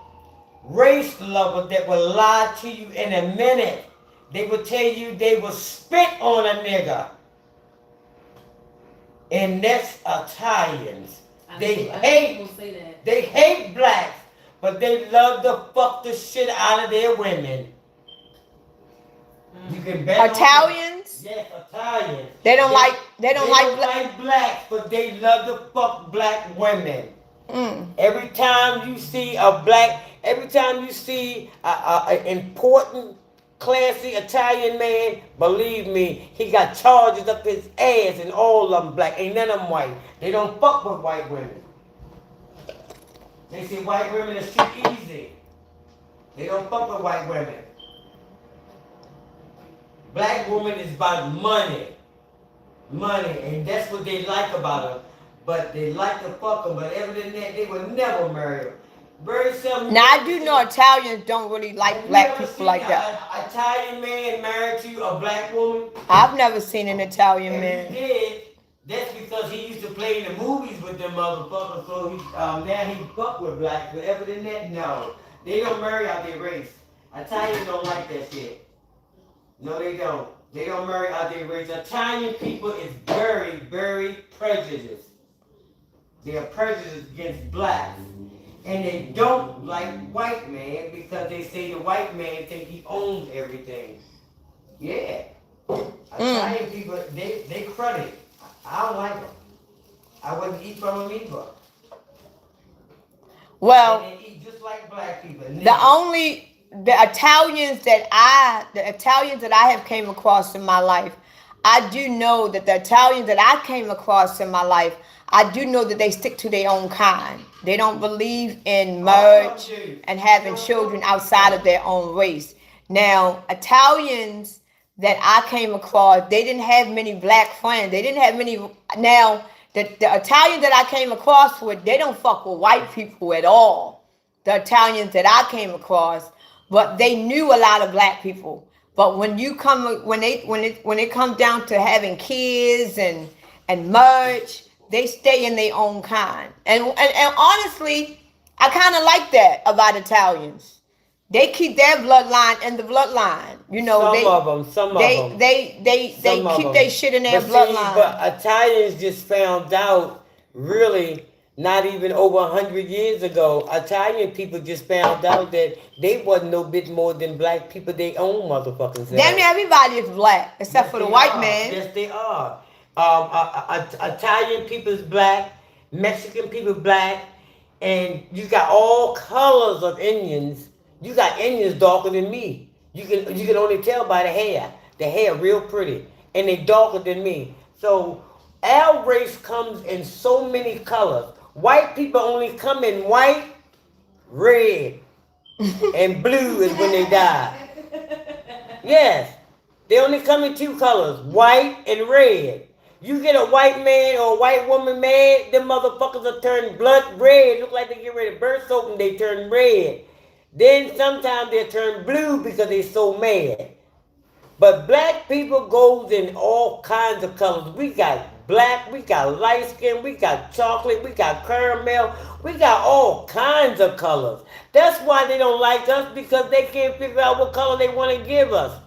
S3: race lover that will lie to you in a minute. They will tell you they will spit on a nigga. And that's Italians. They hate blacks, but they love to fuck the shit out of their women. You can bet
S1: Italians?
S3: Yes, Italians.
S1: They don't like
S3: blacks, but they love to fuck black women.
S1: Mm.
S3: Every time you see an important, classy Italian man, believe me, he got charges up his ass, and all of them black. Ain't none of them white. They don't fuck with white women. They say white women is too easy. They don't fuck with white women. Black woman is about money. Money, and that's what they like about her. But they like to fuck them, but other than that, they would never marry her. Very seldom.
S1: Now, I do know Italians don't really like black people like that.
S3: An Italian man married to a black woman?
S1: I've never seen an Italian man.
S3: If he did, that's because he used to play in the movies with them motherfuckers, so now he fuck with blacks. But other than that, no. They don't marry out their race. Italians don't like that shit. No, they don't. They don't marry out their race. Italian people is very, very prejudiced. They are prejudiced against blacks. And they don't like white man because they say the white man think he owns everything. Yeah. Italian people, they credit. I don't like them. I wouldn't eat from them either.
S1: Well,
S3: and they eat just like black people.
S1: the only the Italians that I have came across in my life, I do know that the Italians that I came across in my life, I do know that they stick to their own kind. They don't believe in marriage and having children outside of their own race. Now, Italians that I came across, they didn't have many black friends. They didn't have many. Now, the Italians that I came across with, they don't fuck with white people at all. The Italians that I came across, but they knew a lot of black people. But when it comes down to having kids and marriage, they stay in their own kind. And honestly, I kind of like that about Italians. They keep their bloodline in the bloodline. You know,
S3: Some of them.
S1: They keep their shit in their bloodline.
S3: But Italians just found out, really, not even over 100 years ago, Italian people just found out that they wasn't no bit more than black people their own motherfucking selves.
S1: Damn near everybody is black, except for the white man.
S3: Yes, they are. Italian people is black, Mexican people black, and you got all colors of Indians. You got Indians darker than me. You can only tell by the hair. The hair real pretty, and they darker than me. So our race comes in so many colors. White people only come in white, red, and blue is when they die. Yes, they only come in two colors, white and red. You get a white man or a white woman mad, them motherfuckers will turn blood red. Look like they get ready to burst open, they turn red. Then sometimes they turn blue because they so mad. But black people goes in all kinds of colors. We got black, we got light skin, we got chocolate, we got caramel, we got all kinds of colors. That's why they don't like us, because they can't figure out what color they want to give us.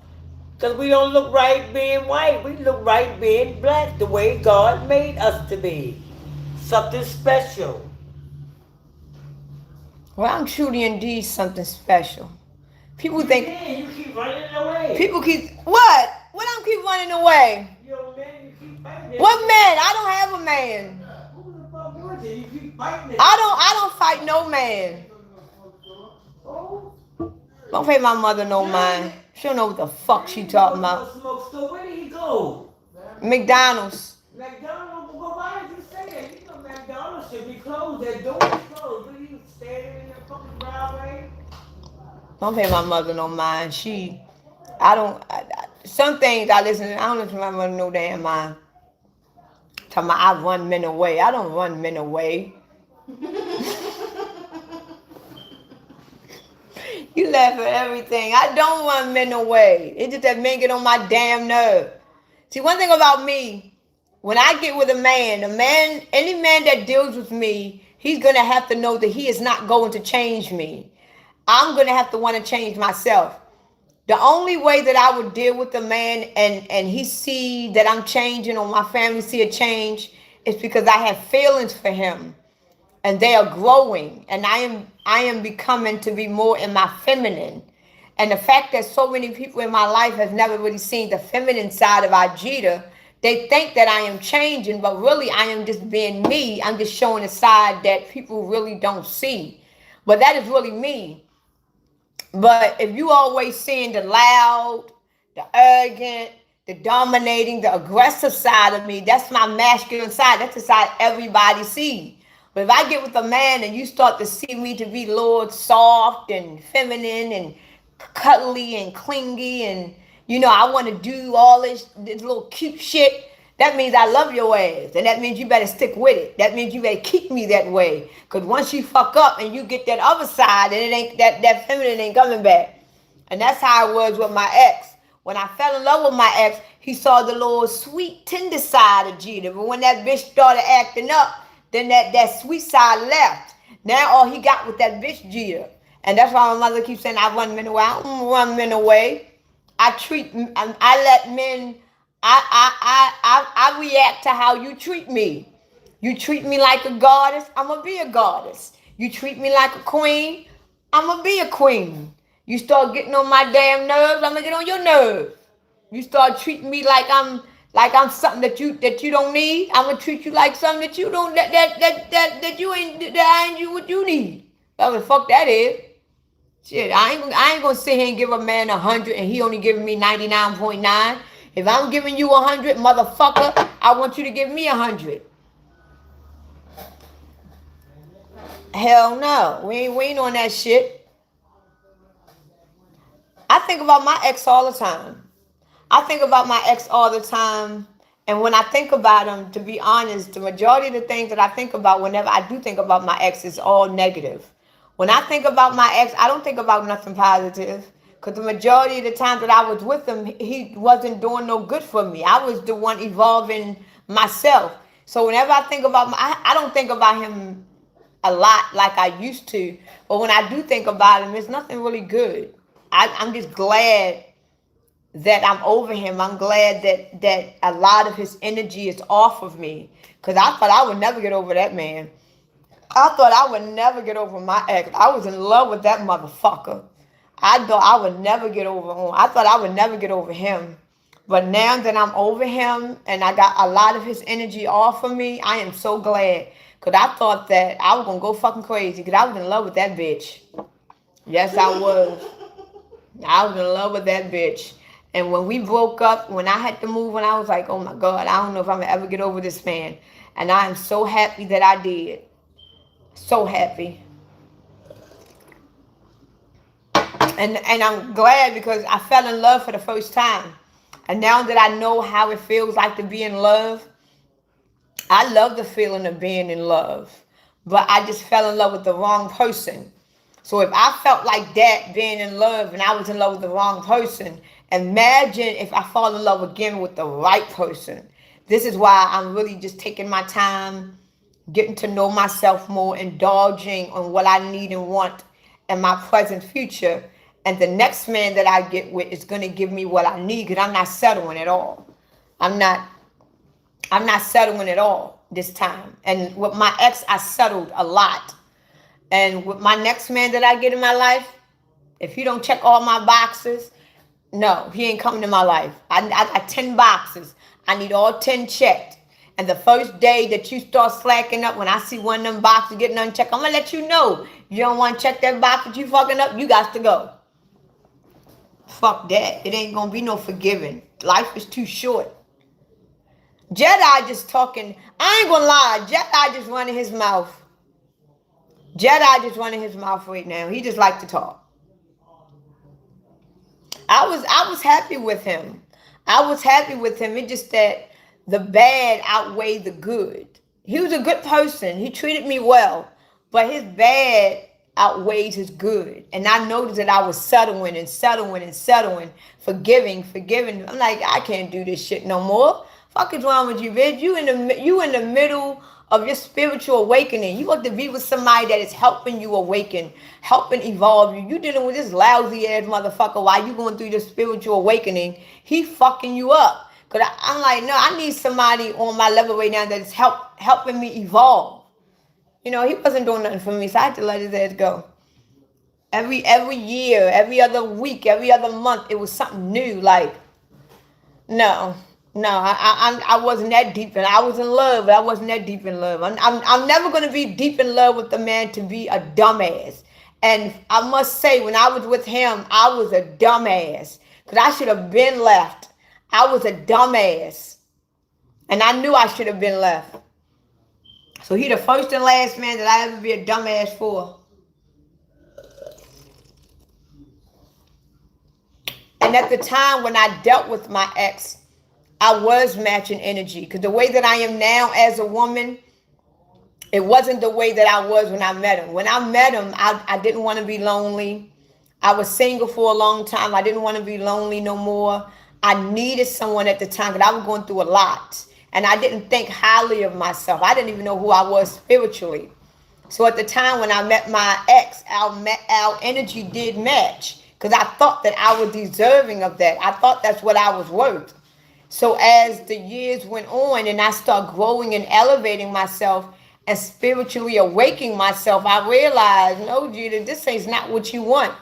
S3: Because we don't look right being white. We look right being black, the way God made us to be. Something special.
S1: Well, I'm truly indeed something special. People think.
S3: Man, you keep running away.
S1: People keep what? What I'm keep running away?
S3: Yo, man, you keep fighting.
S1: What man? I don't have a man.
S3: Who the fuck was it? You keep fighting.
S1: I don't fight no man.
S3: Oh.
S1: Don't pay my mother no mind. She don't know what the fuck she talking about.
S3: So where did he go?
S1: McDonald's.
S3: McDonald's? Well, why did you say that? You know McDonald's should be closed. That door is closed. What are you standing in that fucking driveway?
S1: Don't pay my mother no mind. Some things I don't listen to my mother no damn mind. Talking about I run men away. I don't run men away. You laugh at everything. I don't run men away. It's just that men get on my damn nerve. See, one thing about me, when I get with a man, any man that deals with me, he's going to have to know that he is not going to change me. I'm going to have to want to change myself. The only way that I would deal with a man and he see that I'm changing or my family see a change is because I have feelings for him. And they are growing, and I am becoming to be more in my feminine. And the fact that so many people in my life have never really seen the feminine side of Ajita, they think that I am changing, but really I am just being me. I'm just showing a side that people really don't see. But that is really me. But if you always seeing the loud, the arrogant, the dominating, the aggressive side of me, that's my masculine side. That's the side everybody sees. But if I get with a man and you start to see me to be Lord soft and feminine and cuddly and clingy and, I want to do all this little cute shit, that means I love your ass. And that means you better stick with it. That means you better keep me that way. Because once you fuck up and you get that other side, and it ain't that feminine ain't coming back. And that's how it was with my ex. When I fell in love with my ex, he saw the little sweet, tender side of Gita. But when that bitch started acting up, then that sweet side left. Now all he got was that bitch Gita. And that's why my mother keeps saying I run men away. I don't run men away. I let men, I react to how you treat me. You treat me like a goddess, I'm going to be a goddess. You treat me like a queen, I'm going to be a queen. You start getting on my damn nerves, I'm going to get on your nerves. You start treating me like I'm something that you don't need. I'm gonna treat you like something that you don't that I ain't you what you need. That's what the fuck that is. Shit, I ain't gonna sit here and give a man 100 and he only giving me 99.9. If I'm giving you 100, motherfucker, I want you to give me 100. Hell no, we ain't on that shit. I think about my ex all the time. And when I think about him, to be honest, the majority of the things that I think about whenever I do think about my ex is all negative. When I think about my ex, I don't think about nothing positive. Because the majority of the time that I was with him, he wasn't doing no good for me. I was the one evolving myself. So whenever I think about I don't think about him a lot like I used to. But when I do think about him, it's nothing really good. I'm just glad that I'm over him. I'm glad that a lot of his energy is off of me. Because I thought I would never get over that man. I thought I would never get over my ex. I was in love with that motherfucker. I thought I would never get over him. I thought I would never get over him. But now that I'm over him and I got a lot of his energy off of me, I am so glad. Because I thought that I was going to go fucking crazy. Because I was in love with that bitch. Yes, I was. I was in love with that bitch. And when we broke up, when I had to move, and I was like, oh my God, I don't know if I'm going to ever get over this man. And I am so happy that I did. So happy. And I'm glad because I fell in love for the first time. And now that I know how it feels like to be in love, I love the feeling of being in love. But I just fell in love with the wrong person. So if I felt like that being in love and I was in love with the wrong person, imagine if I fall in love again with the right person. This is why I'm really just taking my time, getting to know myself more, indulging on what I need and want in my present future. And the next man that I get with is going to give me what I need because I'm not settling at all. I'm not settling at all this time. And with my ex, I settled a lot. And with my next man that I get in my life, if he don't check all my boxes, no, he ain't coming to my life. I got 10 boxes. I need all 10 checked. And the first day that you start slacking up, when I see one of them boxes getting unchecked, I'm going to let you know. You don't want to check that box that you fucking up, you got to go. Fuck that. It ain't going to be no forgiving. Life is too short. Jedi just talking. I ain't going to lie. Jedi just running his mouth. Jedi just running his mouth right now. He just like to talk. I was happy with him. It's just that the bad outweighed the good. He was a good person. He treated me well. But his bad outweighed his good. And I noticed that I was settling, forgiving. I'm like, I can't do this shit no more. Fuck is wrong with you, bitch? You in the middle of your spiritual awakening. You want to be with somebody that is helping you awaken, helping evolve you. You dealing with this lousy ass motherfucker while you going through your spiritual awakening. He fucking you up. Because I'm like, no, I need somebody on my level right now that is helping me evolve. You know, he wasn't doing nothing for me, so I had to let his ass go. Every year, every other week, every other month, it was something new. Like, no, I wasn't that deep in. I was in love, but I wasn't that deep in love. I'm never gonna be deep in love with a man to be a dumbass. And I must say, when I was with him, I was a dumbass because I should have been left. I was a dumbass, and I knew I should have been left. So he the first and last man that I ever be a dumbass for. And at the time when I dealt with my ex, I was matching energy. Because the way that I am now as a woman, it wasn't the way that I was when I met him. When I met him, I didn't want to be lonely. I was single for a long time. I didn't want to be lonely no more. I needed someone at the time because I was going through a lot. And I didn't think highly of myself. I didn't even know who I was spiritually. So at the time when I met my ex, our energy did match. Because I thought that I was deserving of that. I thought that's what I was worth. So as the years went on and I started growing and elevating myself and spiritually awakening myself, I realized, no, Judah, this is not what you want.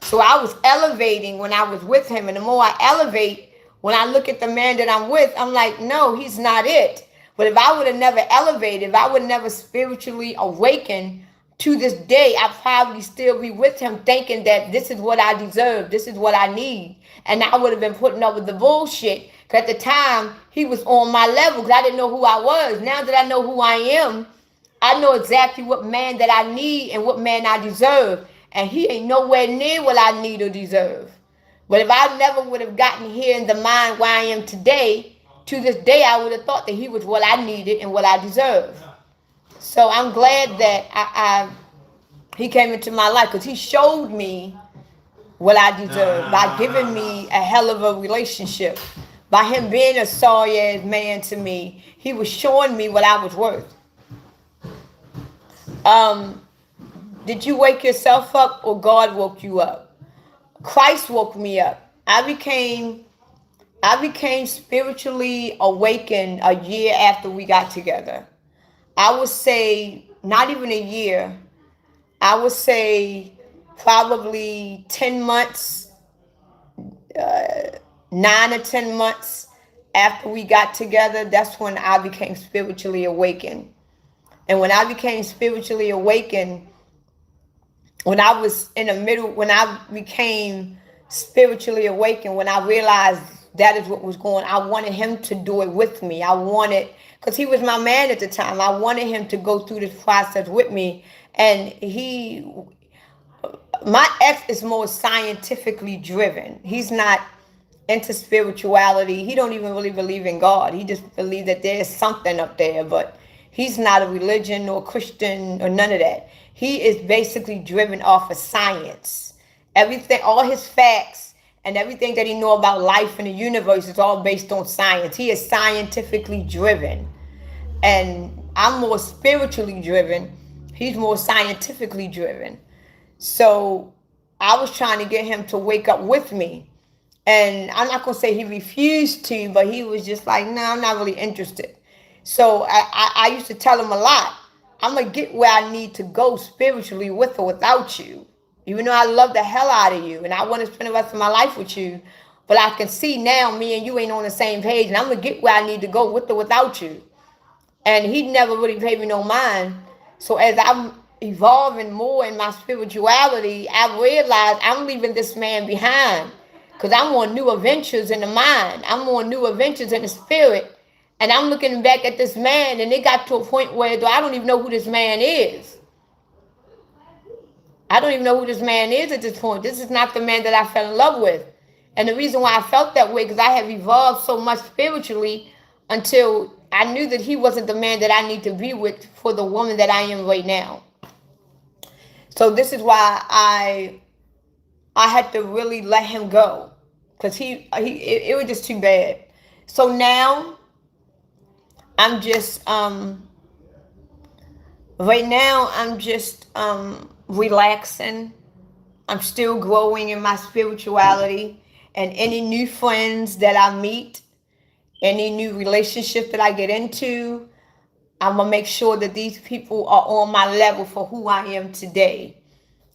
S1: So I was elevating when I was with him. And the more I elevate, when I look at the man that I'm with, I'm like, no, he's not it. But if I would have never elevated, if I would never spiritually awakened, to this day, I probably still be with him thinking that this is what I deserve, this is what I need. And I would have been putting up with the bullshit. Because at the time, he was on my level because I didn't know who I was. Now that I know who I am, I know exactly what man that I need and what man I deserve. And he ain't nowhere near what I need or deserve. But if I never would have gotten here in the mind where I am today, to this day, I would have thought that he was what I needed and what I deserved. So I'm glad that he came into my life because he showed me what I deserve by giving me a hell of a relationship. By him being a sorry-ass man to me, he was showing me what I was worth. Did you wake yourself up or God woke you up? Christ woke me up. I became spiritually awakened a year after we got together. I would say not even a year. I would say probably 10 months, 9 or 10 months after we got together. That's when I became spiritually awakened. And when I became spiritually awakened, when I was in the middle, when I became spiritually awakened, when I realized that is what was going on, I wanted him to do it with me. I wanted, because he was my man at the time, I wanted him to go through this process with me. And my ex is more scientifically driven. He's not into spirituality. He don't even really believe in God. He just believes that there's something up there, but he's not a religion or Christian or none of that. He is basically driven off of science. Everything, all his facts and everything that he know about life and the universe is all based on science. He is scientifically driven. And I'm more spiritually driven. He's more scientifically driven. So I was trying to get him to wake up with me. And I'm not going to say he refused to, but he was just like, no, I'm not really interested. So I used to tell him a lot. I'm going to get where I need to go spiritually with or without you. Even though I love the hell out of you and I want to spend the rest of my life with you. But I can see now me and you ain't on the same page. And I'm going to get where I need to go with or without you. And he never really paid me no mind. So as I'm evolving more in my spirituality, I realized I'm leaving this man behind. Because I'm on new adventures in the mind. I'm on new adventures in the spirit. And I'm looking back at this man, and it got to a point where I don't even know who this man is. I don't even know who this man is at this point. This is not the man that I fell in love with. And the reason why I felt that way, because I have evolved so much spiritually until I knew that he wasn't the man that I need to be with for the woman that I am right now. So this is why I had to really let him go, because it was just too bad. So now I'm just right now I'm just relaxing. I'm still growing in my spirituality, and any new friends that I meet, any new relationship that I get into, I'm gonna make sure that these people are on my level for who I am today.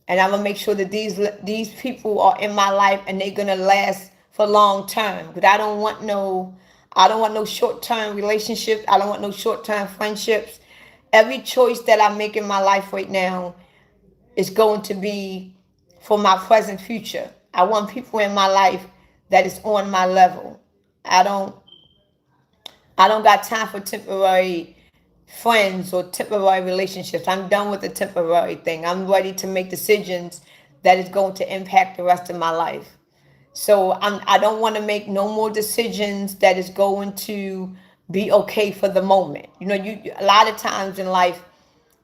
S1: And I'm gonna make sure that these people are in my life and they're gonna last for long term. Because I don't want no short-term relationships. I don't want no short-term friendships. Every choice that I make in my life right now is going to be for my present future. I want people in my life that is on my level. I don't got time for temporary friends or temporary relationships. I'm done with the temporary thing. I'm ready to make decisions that is going to impact the rest of my life. So I don't want to make no more decisions that is going to be okay for the moment. You know, a lot of times in life,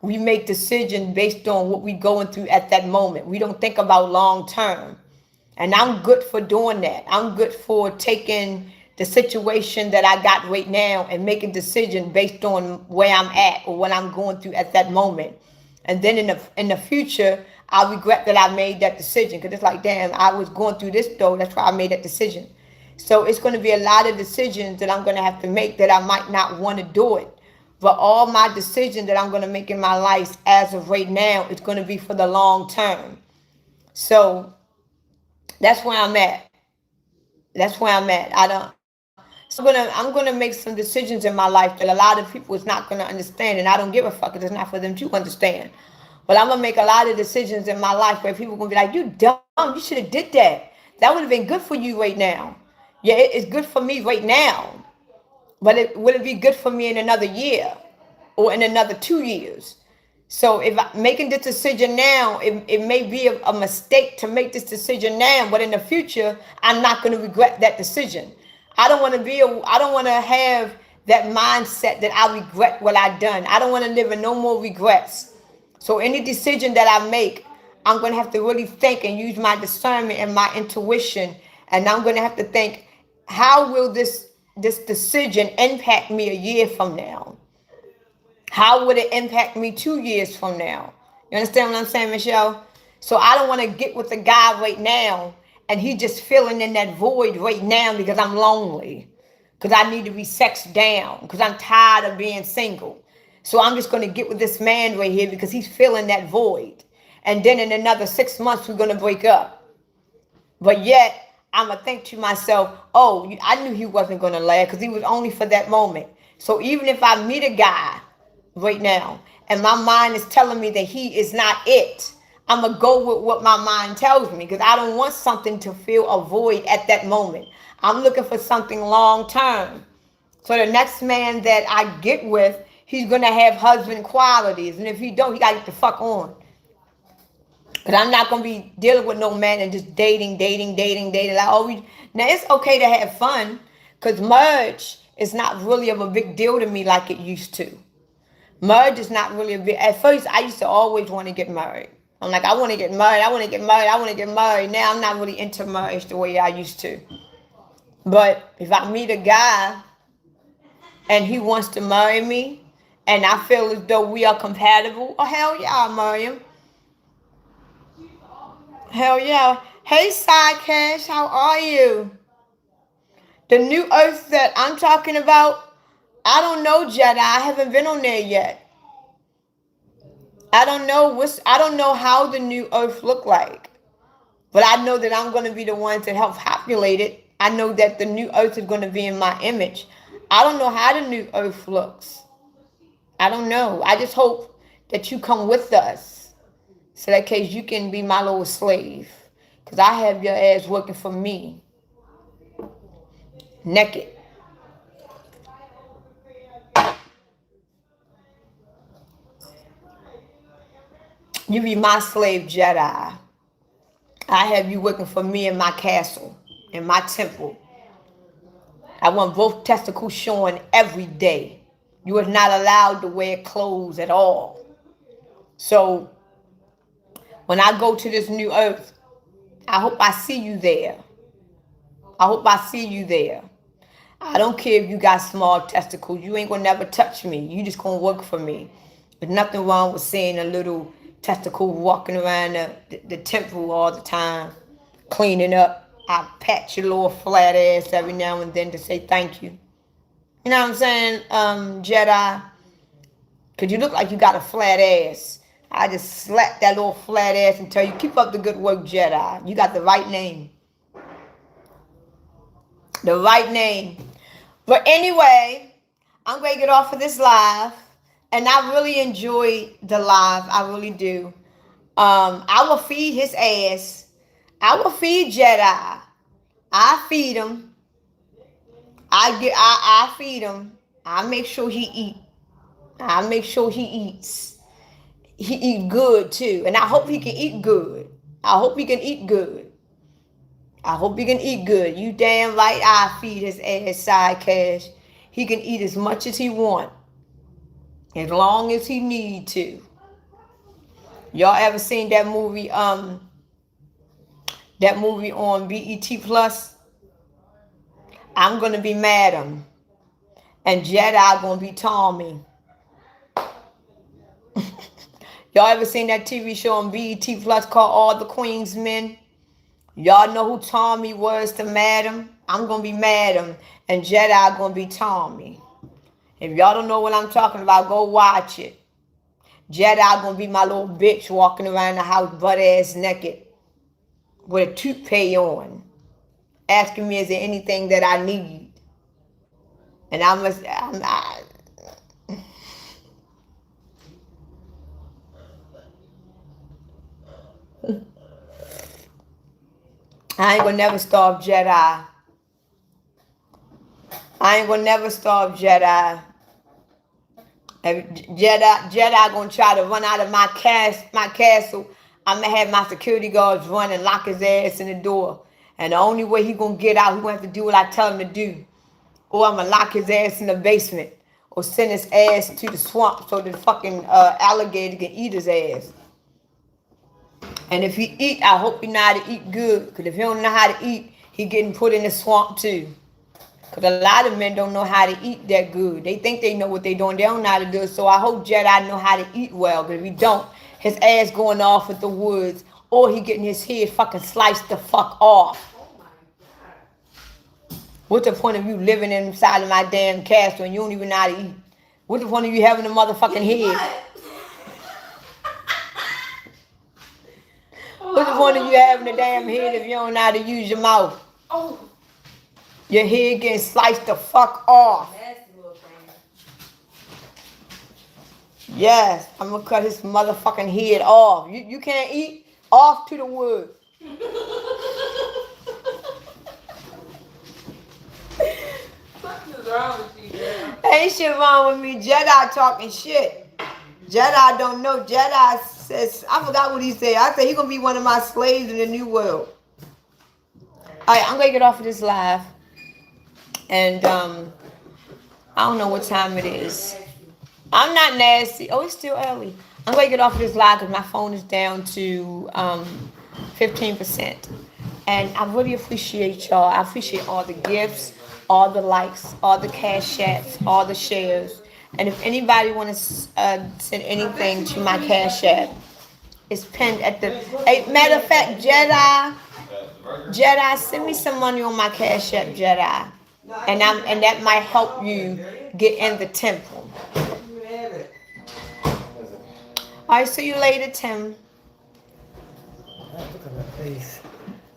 S1: we make decisions based on what we're going through at that moment. We don't think about long term. And I'm good for doing that. I'm good for taking the situation that I got right now and making decisions based on where I'm at or what I'm going through at that moment. And then in the future, I regret that I made that decision, because it's like, damn, I was going through this though. That's why I made that decision. So it's going to be a lot of decisions that I'm going to have to make that I might not want to do it. But all my decisions that I'm going to make in my life as of right now is going to be for the long term. So that's where I'm at. That's where I'm at. So I'm gonna make some decisions in my life that a lot of people is not gonna understand, and I don't give a fuck. It's not for them to understand. But I'm gonna make a lot of decisions in my life where people gonna be like, "You dumb, you should have did that. That would have been good for you right now." Yeah, it's good for me right now, but would it be good for me in another year or in another 2 years? So if I'm making this decision now, it may be a mistake to make this decision now, but in the future, I'm not going to regret that decision. I don't want to have that mindset that I regret what I've done. I don't want to live in no more regrets. So any decision that I make, I'm going to have to really think and use my discernment and my intuition. And I'm going to have to think, how will this decision impact me a year from now? How would it impact me 2 years from now? You understand what I'm saying, Michelle? So I don't want to get with the guy right now and he just filling in that void right now because I'm lonely, because I need to be sexed down, because I'm tired of being single. So I'm just going to get with this man right here because he's filling that void. And then in another 6 months, we're going to break up. But yet, I'm going to think to myself, oh, I knew he wasn't going to last because he was only for that moment. So even if I meet a guy right now and my mind is telling me that he is not it, I'm going to go with what my mind tells me because I don't want something to fill a void at that moment. I'm looking for something long term. So the next man that I get with, he's going to have husband qualities. And if he don't, he got to get the fuck on. Because I'm not going to be dealing with no man and just dating. Like, now, it's okay to have fun because marriage is not really of a big deal to me like it used to. Marriage is not really a big... At first, I used to always want to get married. I'm like, I want to get married. Now, I'm not really into marriage the way I used to. But if I meet a guy and he wants to marry me and I feel as though we are compatible, oh, hell yeah, I'll marry him. Hell yeah. Hey, Side Cash, how are you? The new earth that I'm talking about, I don't know, Jedi. I haven't been on there yet. I don't know how the new earth look like. But I know that I'm going to be the one to help populate it. I know that the new earth is going to be in my image. I don't know how the new earth looks. I don't know. I just hope that you come with us. So that case you can be my little slave. Because I have your ass working for me. Naked. You be my slave, Jedi. I have you working for me in my castle, in my temple. I want both testicles showing every day. You are not allowed to wear clothes at all. So, when I go to this new earth, I hope I see you there. I hope I see you there. I don't care if you got small testicles. You ain't gonna never touch me. You just gonna work for me. There's nothing wrong with seeing a little testicle walking around the temple all the time, cleaning up. I pat your little flat ass every now and then to say thank you. You know what I'm saying, Jedi? Because you look like you got a flat ass. I just slap that little flat ass and tell you, keep up the good work, Jedi. You got the right name. The right name. But anyway, I'm going to get off of this live. And I really enjoy the live. I really do. I will feed his ass. I will feed Jedi. I feed him. I feed him. I make sure he eat. I make sure he eats. He eat good too. And I hope he can eat good. I hope he can eat good. I hope he can eat good. You damn right I feed his ass, Side Cash. He can eat as much as he want. As long as he need to. Y'all ever seen that movie, on BET Plus? I'm gonna be Madam. And Jedi gonna be Tommy. Y'all ever seen that TV show on BET Plus called All the Queen's Men? Y'all know who Tommy was to Madam? I'm gonna be Madam. And Jedi gonna be Tommy. If y'all don't know what I'm talking about, go watch it. Jedi gonna be my little bitch walking around the house butt ass naked with a toupee on, asking me is there anything that I need. And I ain't gonna never starve Jedi. I ain't gonna never starve Jedi. If Jedi gonna try to run out of my castle. I'm gonna have my security guards run and lock his ass in the door. And the only way he gonna get out, he gonna have to do what I tell him to do. Or I'm gonna lock his ass in the basement. Or send his ass to the swamp so the fucking alligator can eat his ass. And if he eat, I hope he know how to eat good. Because if he don't know how to eat, he getting put in the swamp too. Because a lot of men don't know how to eat that good. They think they know what they doing. They don't know how to do it. So I hope Jedi know how to eat well. Because if he don't, his ass going off with the woods. Or he getting his head fucking sliced the fuck off. What's the point of you living inside of my damn castle and you don't even know how to eat? What's the point of you having a motherfucking head? What's the point of you having a damn head if you don't know how to use your mouth?
S2: Oh.
S1: Your head getting sliced the fuck off.
S2: Nasty little thing.
S1: Yes, I'm gonna cut his motherfucking head off. You can't eat? Off to the woods.
S2: What is wrong with you, girl?
S1: Ain't shit wrong with me. Jedi talking shit. Jedi don't know. Jedi says, I forgot what he said. I said he gonna be one of my slaves in the new world. Alright, I'm gonna get off of this live. And I don't know what time it is. I'm not nasty. Oh, it's still early. I'm gonna get off of this live because my phone is down to 15%. And I really appreciate y'all. I appreciate all the gifts, all the likes, all the cash apps, all the shares. And if anybody want to send anything to my cash app, it's pinned at the. Matter of fact, Jedi, send me some money on my cash app, Jedi, and that might help you get in the temple. All right, see you later, Tim.
S3: Look at my face.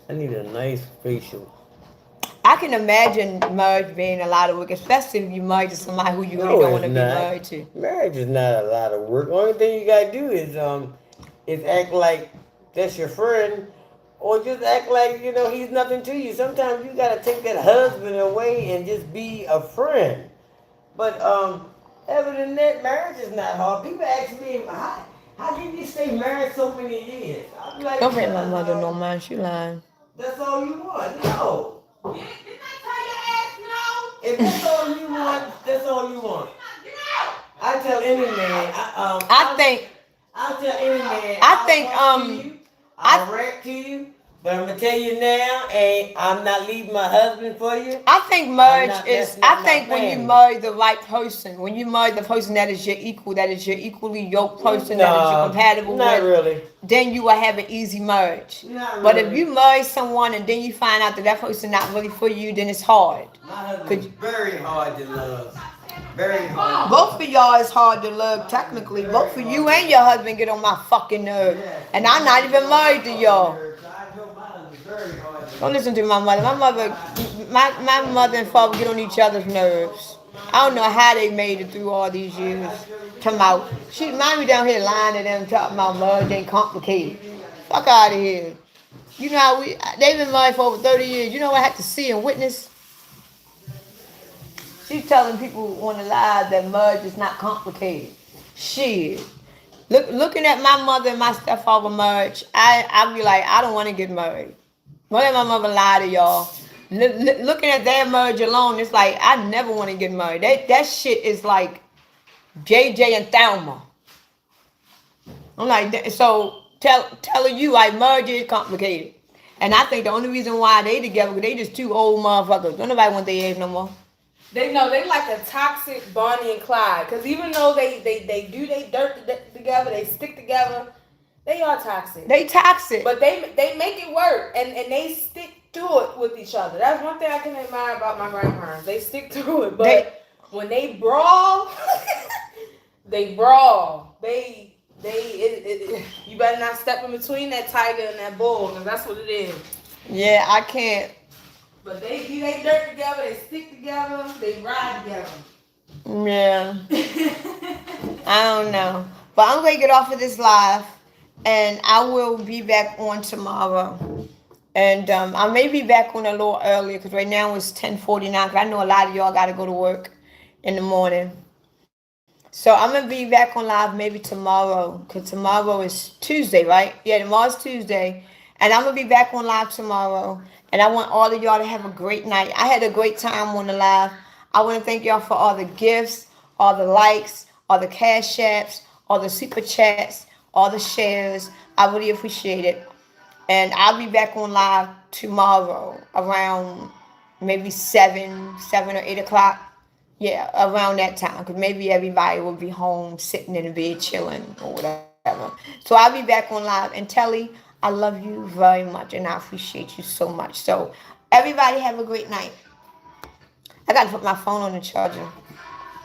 S3: I need a nice facial.
S1: I can imagine marriage being a lot of work, especially if you married to somebody who you really don't want to be married to.
S3: Marriage is not a lot of work. Only thing you gotta do is act like that's your friend, or just act like he's nothing to you. Sometimes you gotta take that husband away and just be a friend. But other than that, marriage is not hard. People ask me, how can you stay married so many years? I'm like,
S1: Don't pay my mother no mind. She lying.
S3: That's all you want? No.
S2: Didn't I tell your ass no?
S3: If that's all you want, that's all you want. I tell any man. I'll tell any man. I'll wreck to you. But I'm gonna tell you now, I'm not leaving my husband for you.
S1: I think marriage is. I think when you marry the right person, when you marry the person that is your equal, that is your equally yoked person, that is your compatible
S3: not
S1: with,
S3: really.
S1: then you will have an easy marriage.
S3: Not
S1: But
S3: really.
S1: if you marry someone and then you find out that person not really for you, then it's hard.
S3: My husband's very hard to love. Very hard.
S1: Both of y'all is hard to love technically. Both of you and your husband get on my fucking nerves, and I'm not even married to y'all. Don't listen to my mother. My mother and father get on each other's nerves. I don't know how they made it through all these years. Come out. She mommy down here lying to them, talking about marriage ain't complicated. Fuck out of here. You know how they've been married for over 30 years. You know what I had to see and witness? She's telling people on the live that marriage is not complicated. Shit. Looking at my mother and my stepfather marriage, I be like, I don't want to get married. Don't let my mother lie to y'all. Looking at their marriage alone, it's like, I never want to get married. That shit is like JJ and Thelma. I'm like, so telling you, like, marriage is complicated. And I think the only reason why they together, because they just two old motherfuckers. Don't nobody want their age no more.
S2: They like a toxic Bonnie and Clyde. Because even though they do they dirt together, they stick together, they are toxic.
S1: They toxic.
S2: But they make it work, and they stick to it with each other. That's one thing I can admire about my grandparents. They stick to it. But when they brawl, they brawl. You better not step in between that tiger and that bull, because that's what it is.
S1: Yeah, I can't.
S2: But they do they dirt together, they stick together, they ride together.
S1: Yeah. I don't know. But I'm going to get off of this live, and I will be back on tomorrow. And I may be back on a little earlier because right now it's 10:49. Because I know a lot of y'all got to go to work in the morning. So I'm gonna be back on live maybe tomorrow because tomorrow is Tuesday, right? Yeah, tomorrow's Tuesday, and I'm gonna be back on live tomorrow. And I want all of y'all to have a great night. I had a great time on the live. I want to thank y'all for all the gifts, all the likes, all the cash apps, all the super chats, all the shares. I really appreciate it. And I'll be back on live tomorrow around maybe 7 or 8 o'clock. Yeah, around that time, because maybe everybody will be home, sitting in the bed, chilling or whatever. So I'll be back on live. And Telly, I love you very much, and I appreciate you so much. So everybody have a great night. I gotta put my phone on the charger.